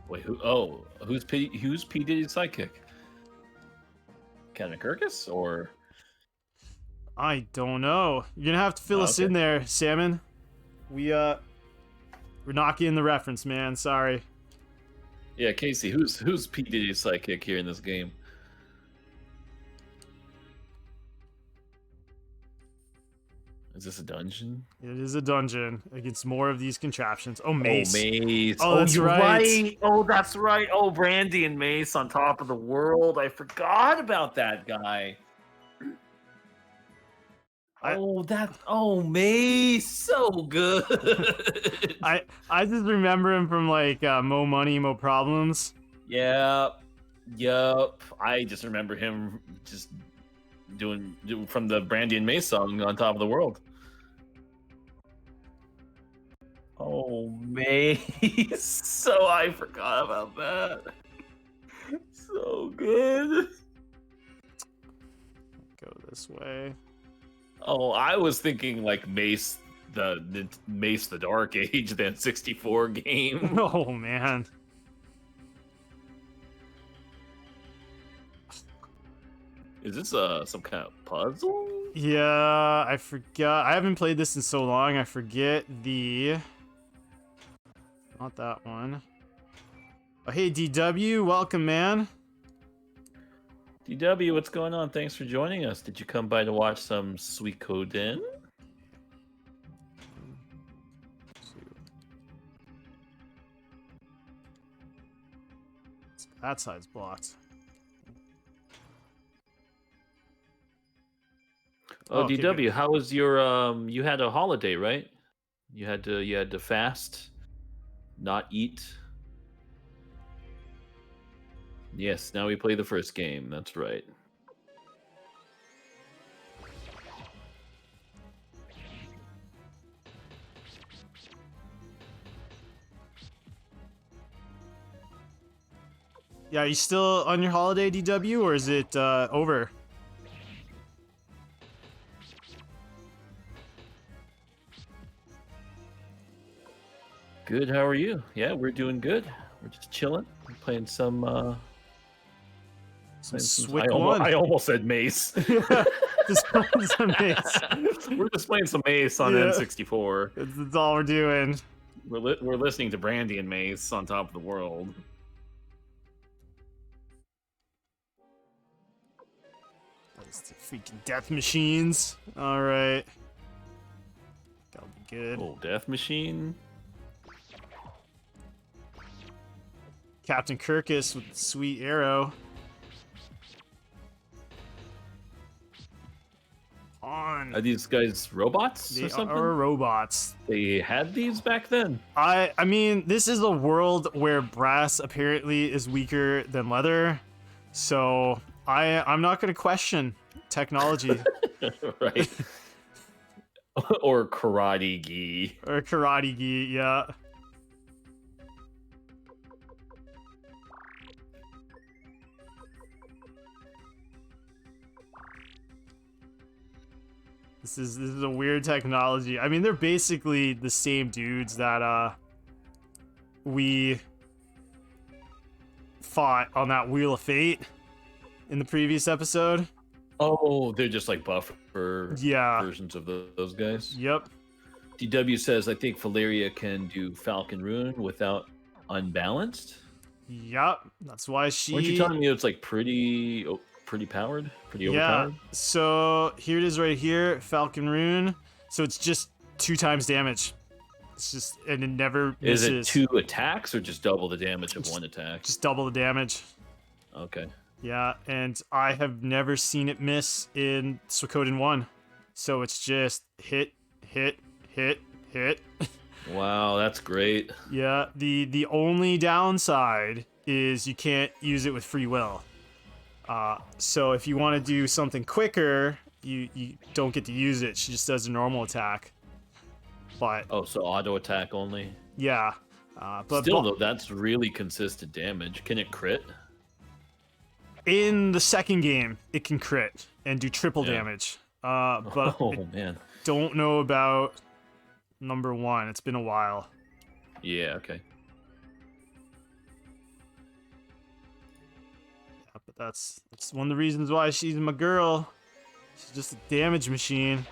Wait, who? Oh, who's P Diddy's sidekick? Captain Kirkus or? I don't know. You're gonna have to fill us in there, Salmon. We're not getting the reference, man. Sorry. Yeah, Casey, who's P Diddy's sidekick here in this game? Is this a dungeon? It is a dungeon against more of these contraptions. Oh, Mace. Oh, Mace. Oh, that's right. Oh, that's right. Oh, Brandy and Mace on top of the world. I forgot about that guy. Oh, Mace, so good. I just remember him from like Mo Money, Mo Problems. Yep. I just remember him just doing from the Brandy and Mace song on top of the world. Oh, Mace. So I forgot about that. So good. Go this way. Oh, I was thinking like Mace the Dark Age, then 64 game. Oh man. Is this some kind of puzzle? Yeah, I forgot. I haven't played this in so long. I forget the. Not that one. Oh, hey, DW, welcome, man. DW, what's going on? Thanks for joining us. Did you come by to watch some Suikoden? That side's blocked. Oh, okay, DW, good. how was your you had a holiday, right? You had to fast, not eat. Yes, now we play the first game. That's right. Yeah, are you still on your holiday, DW, or is it over? Good. How are you? Yeah, we're doing good. We're just chilling. We're playing some Some playing some Swick one. I almost said Mace. Just playing some Mace. We're just playing some Mace on Yeah. N64. That's all we're doing. We're listening to Brandy and Mace on top of the world. That's the freaking death machines. All right. That'll be good. Oh, Death Machine. Captain Kirkus with the sweet arrow. On. Are these guys robots They or something? are robots. They had these back then. I mean, this is a world where brass apparently is weaker than leather, so I'm not gonna question technology Right. Or karate gi. or karate gi. Yeah. This is a weird technology. I mean, they're basically the same dudes that we fought on that Wheel of Fate in the previous episode. Oh, they're just like buffer Yeah. versions of those guys. Yep. DW says, I think Valeria can do Falcon Rune without unbalanced. Yep. That's why she. Weren't you telling me it's like pretty powered? Pretty overpowered? So here it is right here, Falcon Rune. So it's just 2 times damage. It's just, and it never Is misses. it 2 attacks or just double the damage of 1 attack? Just double the damage. Okay. Yeah, and I have never seen it miss in Suikoden 1. So it's just hit, hit, hit, hit. Wow, that's great. Yeah, the only downside is you can't use it with free will. So if you want to do something quicker, you don't get to use it. She just does a normal attack. But Oh, so auto attack only. yeah, but Still though, that's really consistent damage. Can it crit? in the second game, it can crit and do triple Yeah. damage. But Oh I man. don't know about number 1. It's been a while. Yeah, okay. Yeah, but that's one of the reasons why she's my girl. She's just a damage machine.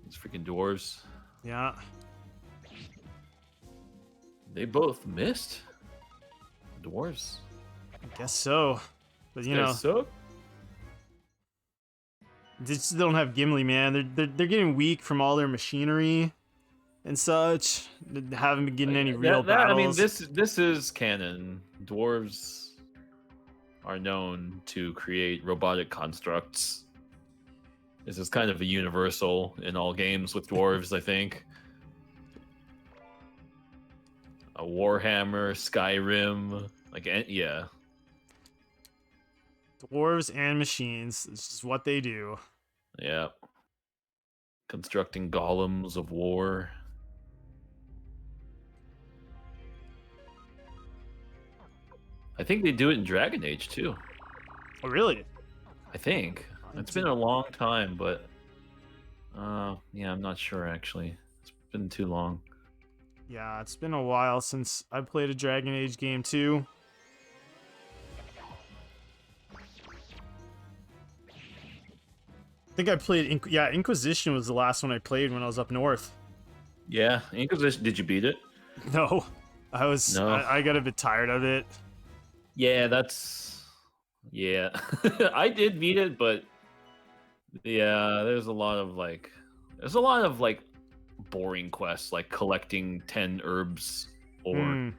These freaking dwarves. Yeah. They both missed. Dwarves. I guess so. But you know, Guys suck. they just don't have Gimli, man. They're getting weak from all their machinery and such. They haven't been getting any real battles. I mean, this is canon. Dwarves are known to create robotic constructs. This is kind of a universal in all games with dwarves, I think. A Warhammer, Skyrim, like yeah. Dwarves and machines. This is what they do. Yeah. Constructing golems of war. I think they do it in Dragon Age too. Oh, really? I think. It's been a long time, but yeah, I'm not sure actually. It's been too long. Yeah, it's been a while since I played a Dragon Age game too. I think I played, yeah, Inquisition was the last one I played when I was up north. Yeah, Inquisition. Did you beat it? No, No. I got a bit tired of it. Yeah, that's yeah. I did beat it, but yeah, there's a lot of like boring quests like collecting 10 herbs or Hmm.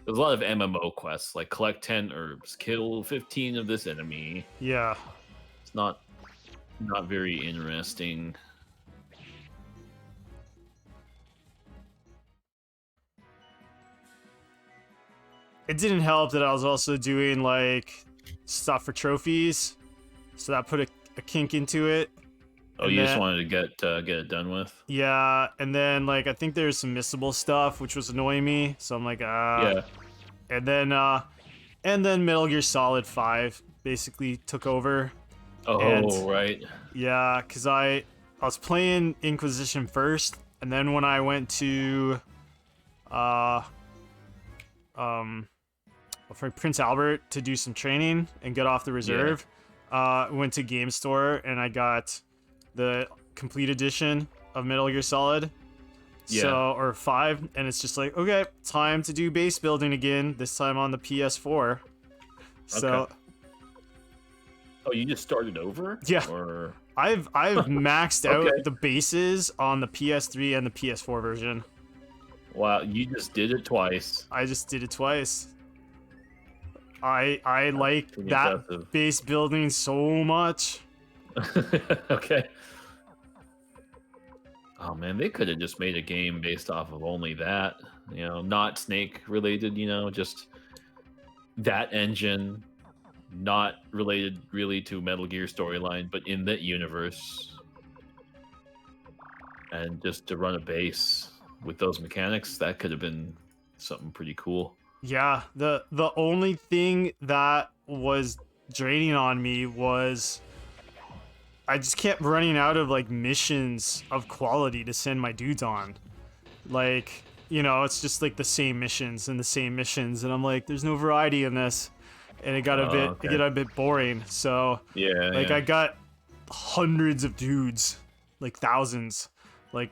there's a lot of MMO quests like collect 10 herbs, kill 15 of this enemy. Yeah. It's not very interesting. It didn't help that I was also doing like stuff for trophies, so that put a kink into it. Oh, And you just then, wanted to get it done with? yeah, and then like I think there's some missable stuff which was annoying me, so I'm like Yeah. and then Metal Gear Solid 5 basically took over. And Oh, right. yeah, cuz I was playing Inquisition first, and then when I went to for Prince Albert to do some training and get off the reserve, went to Game Store and I got the complete edition of Metal Gear Solid. Yeah. So, or 5, and it's just like, okay, time to do base building again, this time on the PS4. So, Okay. Oh, you just started over? Yeah. Or I've maxed out Okay. the bases on the PS3 and the PS4 version. wow, you just did it twice. I just did it twice. I like pretty that impressive. base building so much. Okay. Oh man, they could have just made a game based off of only that. You know, not Snake related. You know, just that engine, not related really to Metal Gear storyline, but in that universe, and just to run a base with those mechanics, that could have been something pretty cool. Yeah, the only thing that was draining on me was I just kept running out of like missions of quality to send my dudes on. Like, you know, it's just like the same missions and the same missions, and I'm like, there's no variety in this, and it got Okay. it got a bit boring. So Yeah, like yeah. I got hundreds of dudes, like thousands. Like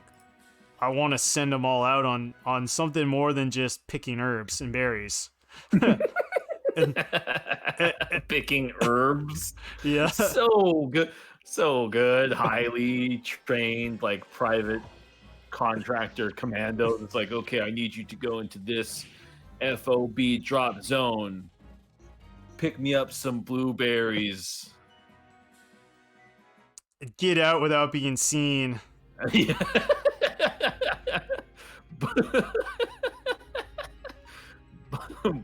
I want to send them all out on something more than just picking herbs and berries. Picking herbs. Yeah. So good. So good. Highly trained, like private contractor commandos. It's like, okay, I need you to go into this FOB drop zone. Pick me up some blueberries. Get out without being seen. Yeah.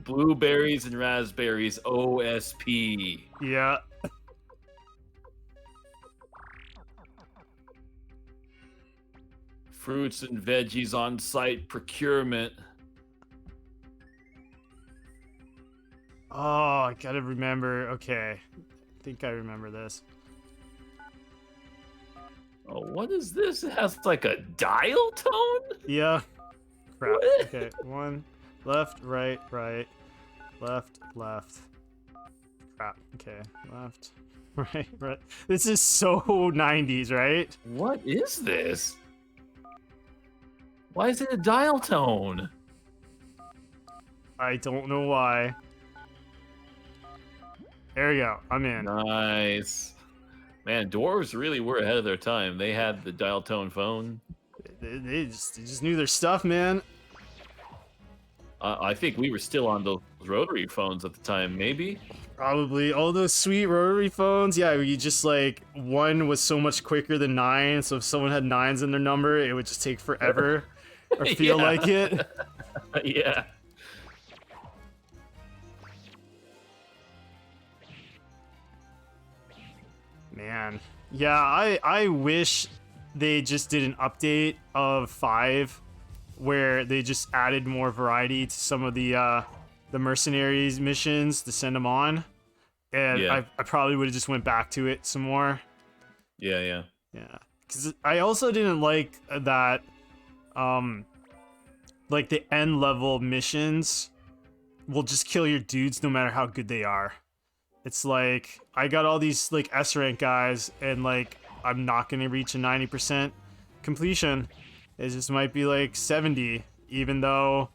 Blueberries and raspberries OSP. Yeah. Fruits and veggies on site procurement. Oh, I gotta remember. Okay. I think I remember this. Oh, what is this? It has like a dial tone? Yeah. Crap. What? Okay. One. Left, right, right. Left, left. Crap. Okay. Left, right, right. This is so 90s, right? What is this? Why is it a dial tone? I don't know why. There we go. I'm in. Nice. Man, dwarves really were ahead of their time. They had the dial tone phone. They just knew their stuff, man. I think we were still on those rotary phones at the time, maybe. Probably all those sweet rotary phones. Yeah, you just like one was so much quicker than 9, so if someone had 9s in their number, it would just take forever or feel Yeah. like it. Yeah. Man, yeah, I wish they just did an update of 5 where they just added more variety to some of the mercenaries missions to send them on, and Yeah. I probably would have just went back to it some more. Yeah, yeah. Yeah, because I also didn't like that, like the end level missions will just kill your dudes no matter how good they are. It's like I got all these like S rank guys, and like I'm not gonna reach a 90% completion. It just might be like 70, even though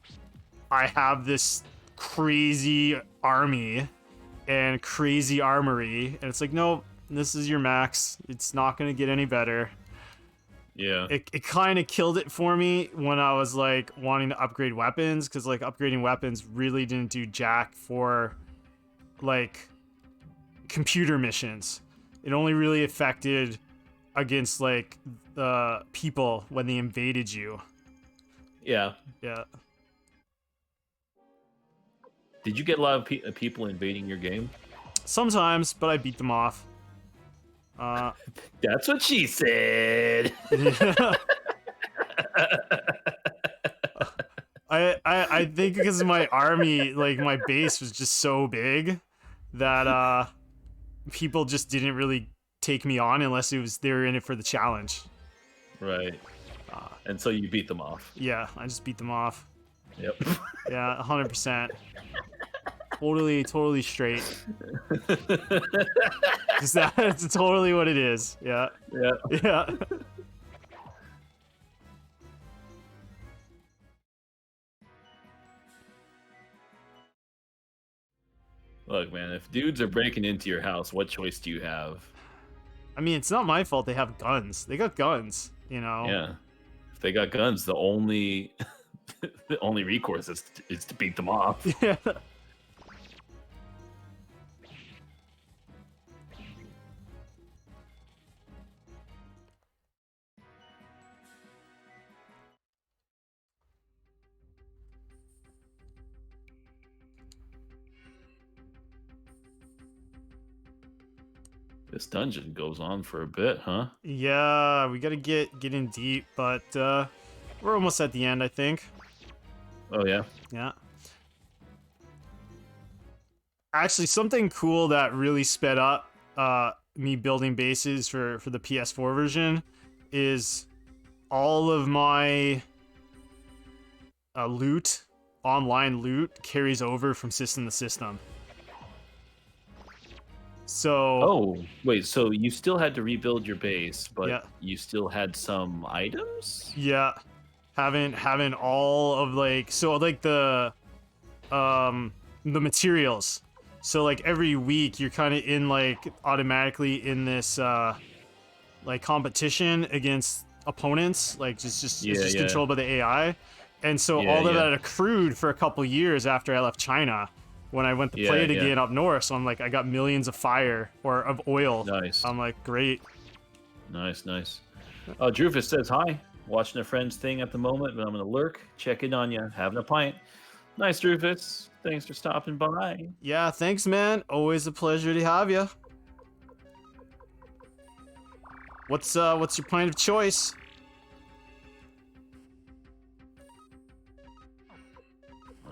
I have this crazy army and crazy armory. And it's like, nope, this is your max. It's not going to get any better. Yeah. It kind of killed it for me when I was like wanting to upgrade weapons, because like upgrading weapons really didn't do jack for like computer missions. It only really affected against like the people when they invaded you. Yeah. Yeah. Did you get a lot of people invading your game? Sometimes, but I beat them off. That's what she said. Yeah. I think because my army, like my base was just so big that people just didn't really take me on unless it was they were in it for the challenge. Right. And so you beat them off. Yeah, I just beat them off. Yep. Yeah, 100%. Totally straight. Just that's totally what it is. Yeah. Yeah. Yeah. Look, man, if dudes are breaking into your house, what choice do you have? I mean, it's not my fault they have guns. They got guns, you know? Yeah. If they got guns, the only the only recourse is to beat them off. Yeah. This dungeon goes on for a bit, huh? Yeah, we gotta get in deep, but we're almost at the end, I think. Oh yeah. Yeah. Actually, something cool that really sped up me building bases for the PS4 version is all of my loot, online loot, carries over from system to system. So. Oh, wait, so you still had to rebuild your base, but Yeah. you still had some items? Yeah. Having all of like, so like the materials. So like every week you're kind of in like automatically in this like competition against opponents, like it's just controlled by the AI. And so all of that accrued for a couple years after I left China when I went to play it again up north. So I'm like, I got millions of fire or of oil. Nice. I'm like, great. Nice. Drufus says hi. Watching a friend's thing at the moment, but I'm gonna lurk, check in on you, having a pint. Nice, Drufus. Thanks for stopping by. Yeah, thanks, man. Always a pleasure to have you. What's your pint of choice?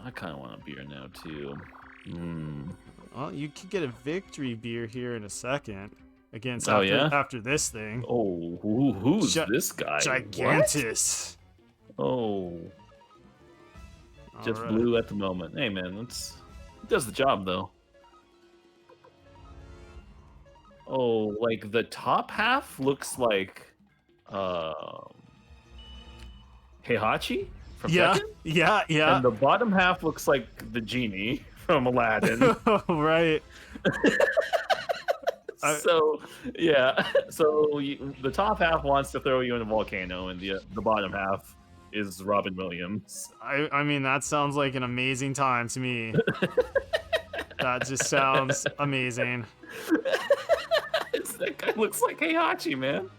I kind of want a beer now too. Well, you could get a victory beer here in a second. Against after this thing. Oh, who's this guy? Gigantus. What? Oh. Just blue at the moment. Hey man, it does the job though. Oh, like the top half looks like Heihachi from Tekken? Yeah. And the bottom half looks like the genie from Aladdin. Right. So the top half wants to throw you in a volcano, and the bottom half is Robin Williams. I mean, that sounds like an amazing time to me. That just sounds amazing. That guy looks like Heihachi, man.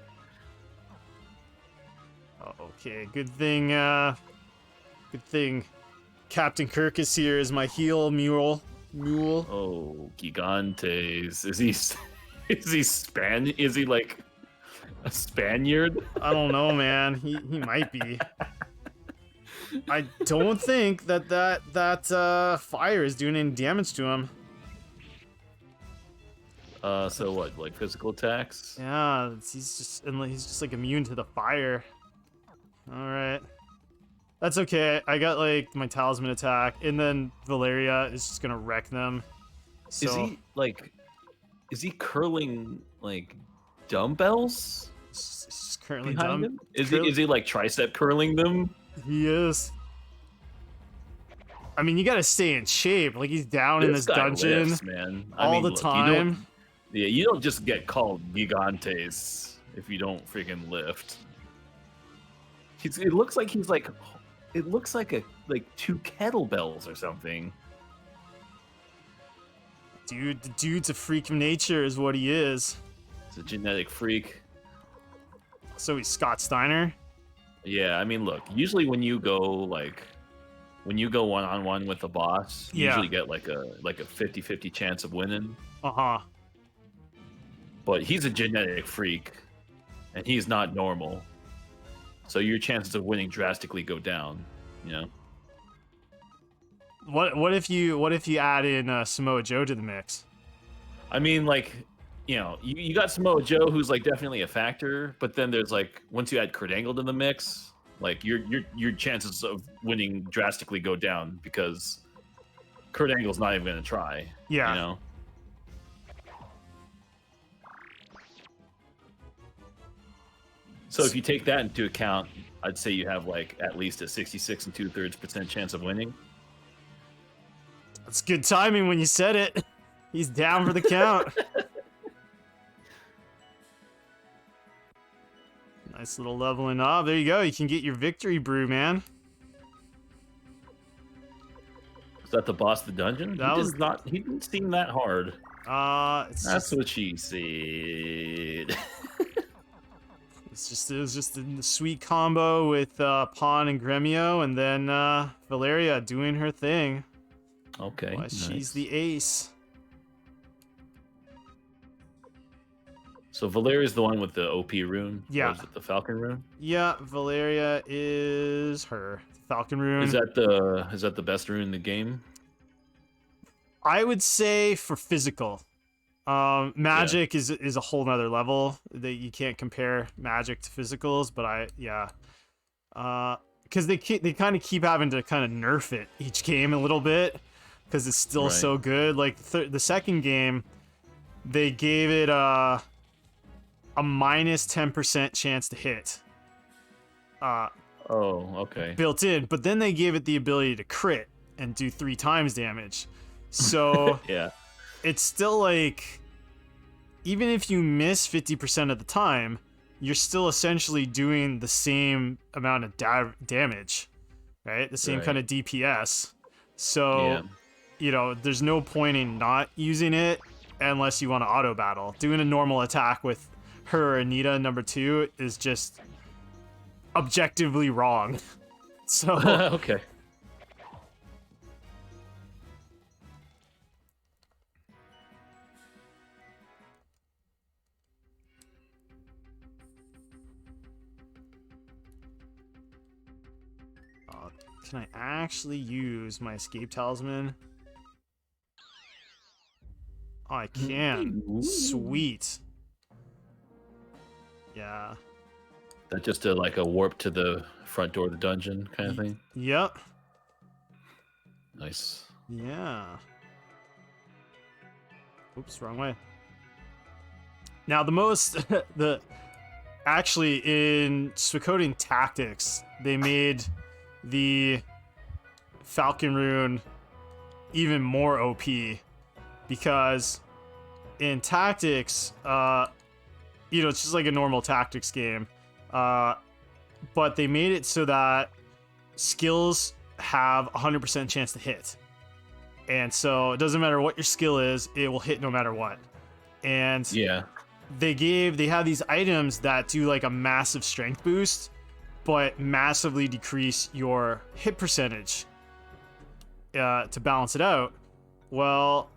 Okay, good thing Captain Kirk is here as my heel mule. Oh, Gigantes. Is he like a Spaniard? I don't know, man. He might be. I don't think that fire is doing any damage to him. So what? Like physical attacks? Yeah, he's just like immune to the fire. All right, that's okay. I got like my talisman attack, and then Valeria is just gonna wreck them. So, Is he curling like dumbbells? He's currently behind done. him? Is he like tricep curling them? He is. I mean, you gotta stay in shape. Like, he's down in this guy dungeon lifts, man. I all mean, the look, time. you don't just get called gigantes if you don't freaking lift. It looks like he's like, it looks like two kettlebells or something. Dude, the dude's a freak of nature is what he is. He's a genetic freak. So he's Scott Steiner? Yeah, I mean, look, usually when you go one-on-one with a boss, you usually get like a 50-50 chance of winning. Uh-huh. But he's a genetic freak, and he's not normal. So your chances of winning drastically go down, you know? What if you add in Samoa Joe to the mix? I mean, like, you know, you got Samoa Joe, who's like definitely a factor, but then there's like, once you add Kurt Angle to the mix, like your chances of winning drastically go down because Kurt Angle's not even gonna try. Yeah. You know. So if you take that into account, I'd say you have like at least a 66 2/3% chance of winning. That's good timing when you said it. He's down for the count. Nice little leveling up. There you go. You can get your victory brew, man. Is that the boss of the dungeon? He didn't seem that hard. That's what she said. It was just a sweet combo with Pawn and Gremio, and then Valeria doing her thing. Okay. Well, nice. She's the ace. So Valeria's the one with the OP rune? Yeah. Or is it the Falcon rune? Yeah, Valeria is her. Falcon rune. Is that the best rune in the game? I would say for physical. Magic is a whole nother level that you can't compare magic to physicals, but because they kind of keep having to kind of nerf it each game a little bit because it's still so good. Like the second game, they gave it a minus 10% chance to hit. Oh, okay. Built in, but then they gave it the ability to crit and do 3 times damage. So yeah. It's still like, even if you miss 50% of the time, you're still essentially doing the same amount of damage, right? The same kind of DPS. So, you know, there's no point in not using it unless you want to auto battle. Doing a normal attack with her or Anita number 2 is just objectively wrong. So, okay. Can I actually use my escape talisman? Oh, I can. Sweet. Yeah. That just like a warp to the front door of the dungeon kind of thing? Yep. Nice. Yeah. Oops, wrong way. Now actually in Suikoden Tactics, they made the Falcon rune even more OP because in Tactics, you know, it's just like a normal tactics game, but they made it so that skills have 100% chance to hit, and so it doesn't matter what your skill is, it will hit no matter what. And they have these items that do like a massive strength boost but massively decrease your hit percentage to balance it out. Well,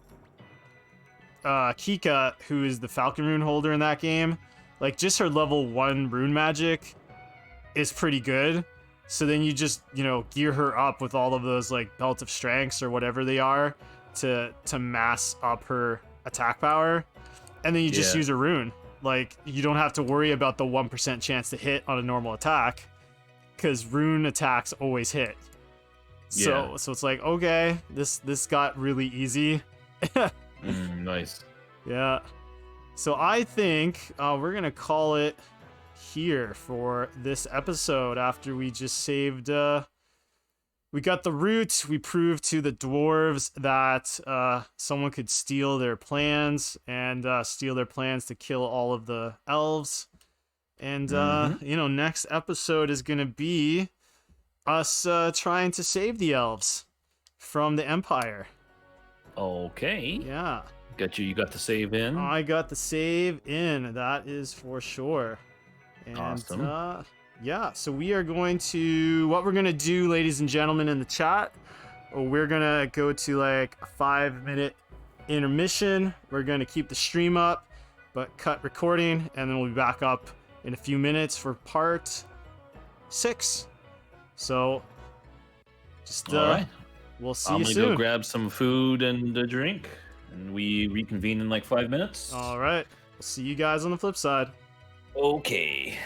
Kika, who is the Falcon rune holder in that game, like just her level 1 rune magic is pretty good. So then you just, you know, gear her up with all of those like belt of strengths or whatever they are to mass up her attack power. And then you just use a rune. Like, you don't have to worry about the 1% chance to hit on a normal attack, because rune attacks always hit. So it's like, okay, this got really easy. Nice. Yeah. So I think we're gonna call it here for this episode after we just saved we got the root. We proved to the dwarves that someone could steal their plans and steal their plans to kill all of the elves. And you know, next episode is gonna be us trying to save the elves from the Empire. Okay. Yeah. You got the save in. I got the save in, that is for sure. And Awesome. yeah, so we are going to, what we're gonna do, ladies and gentlemen in the chat, we're gonna go to like a 5-minute intermission. We're gonna keep the stream up, but cut recording, and then we'll be back up in a few minutes for part 6. So just All right. we'll see I'm you gonna soon. go grab some food and a drink, and we reconvene in like 5 minutes. All right, we'll see you guys on the flip side. Okay.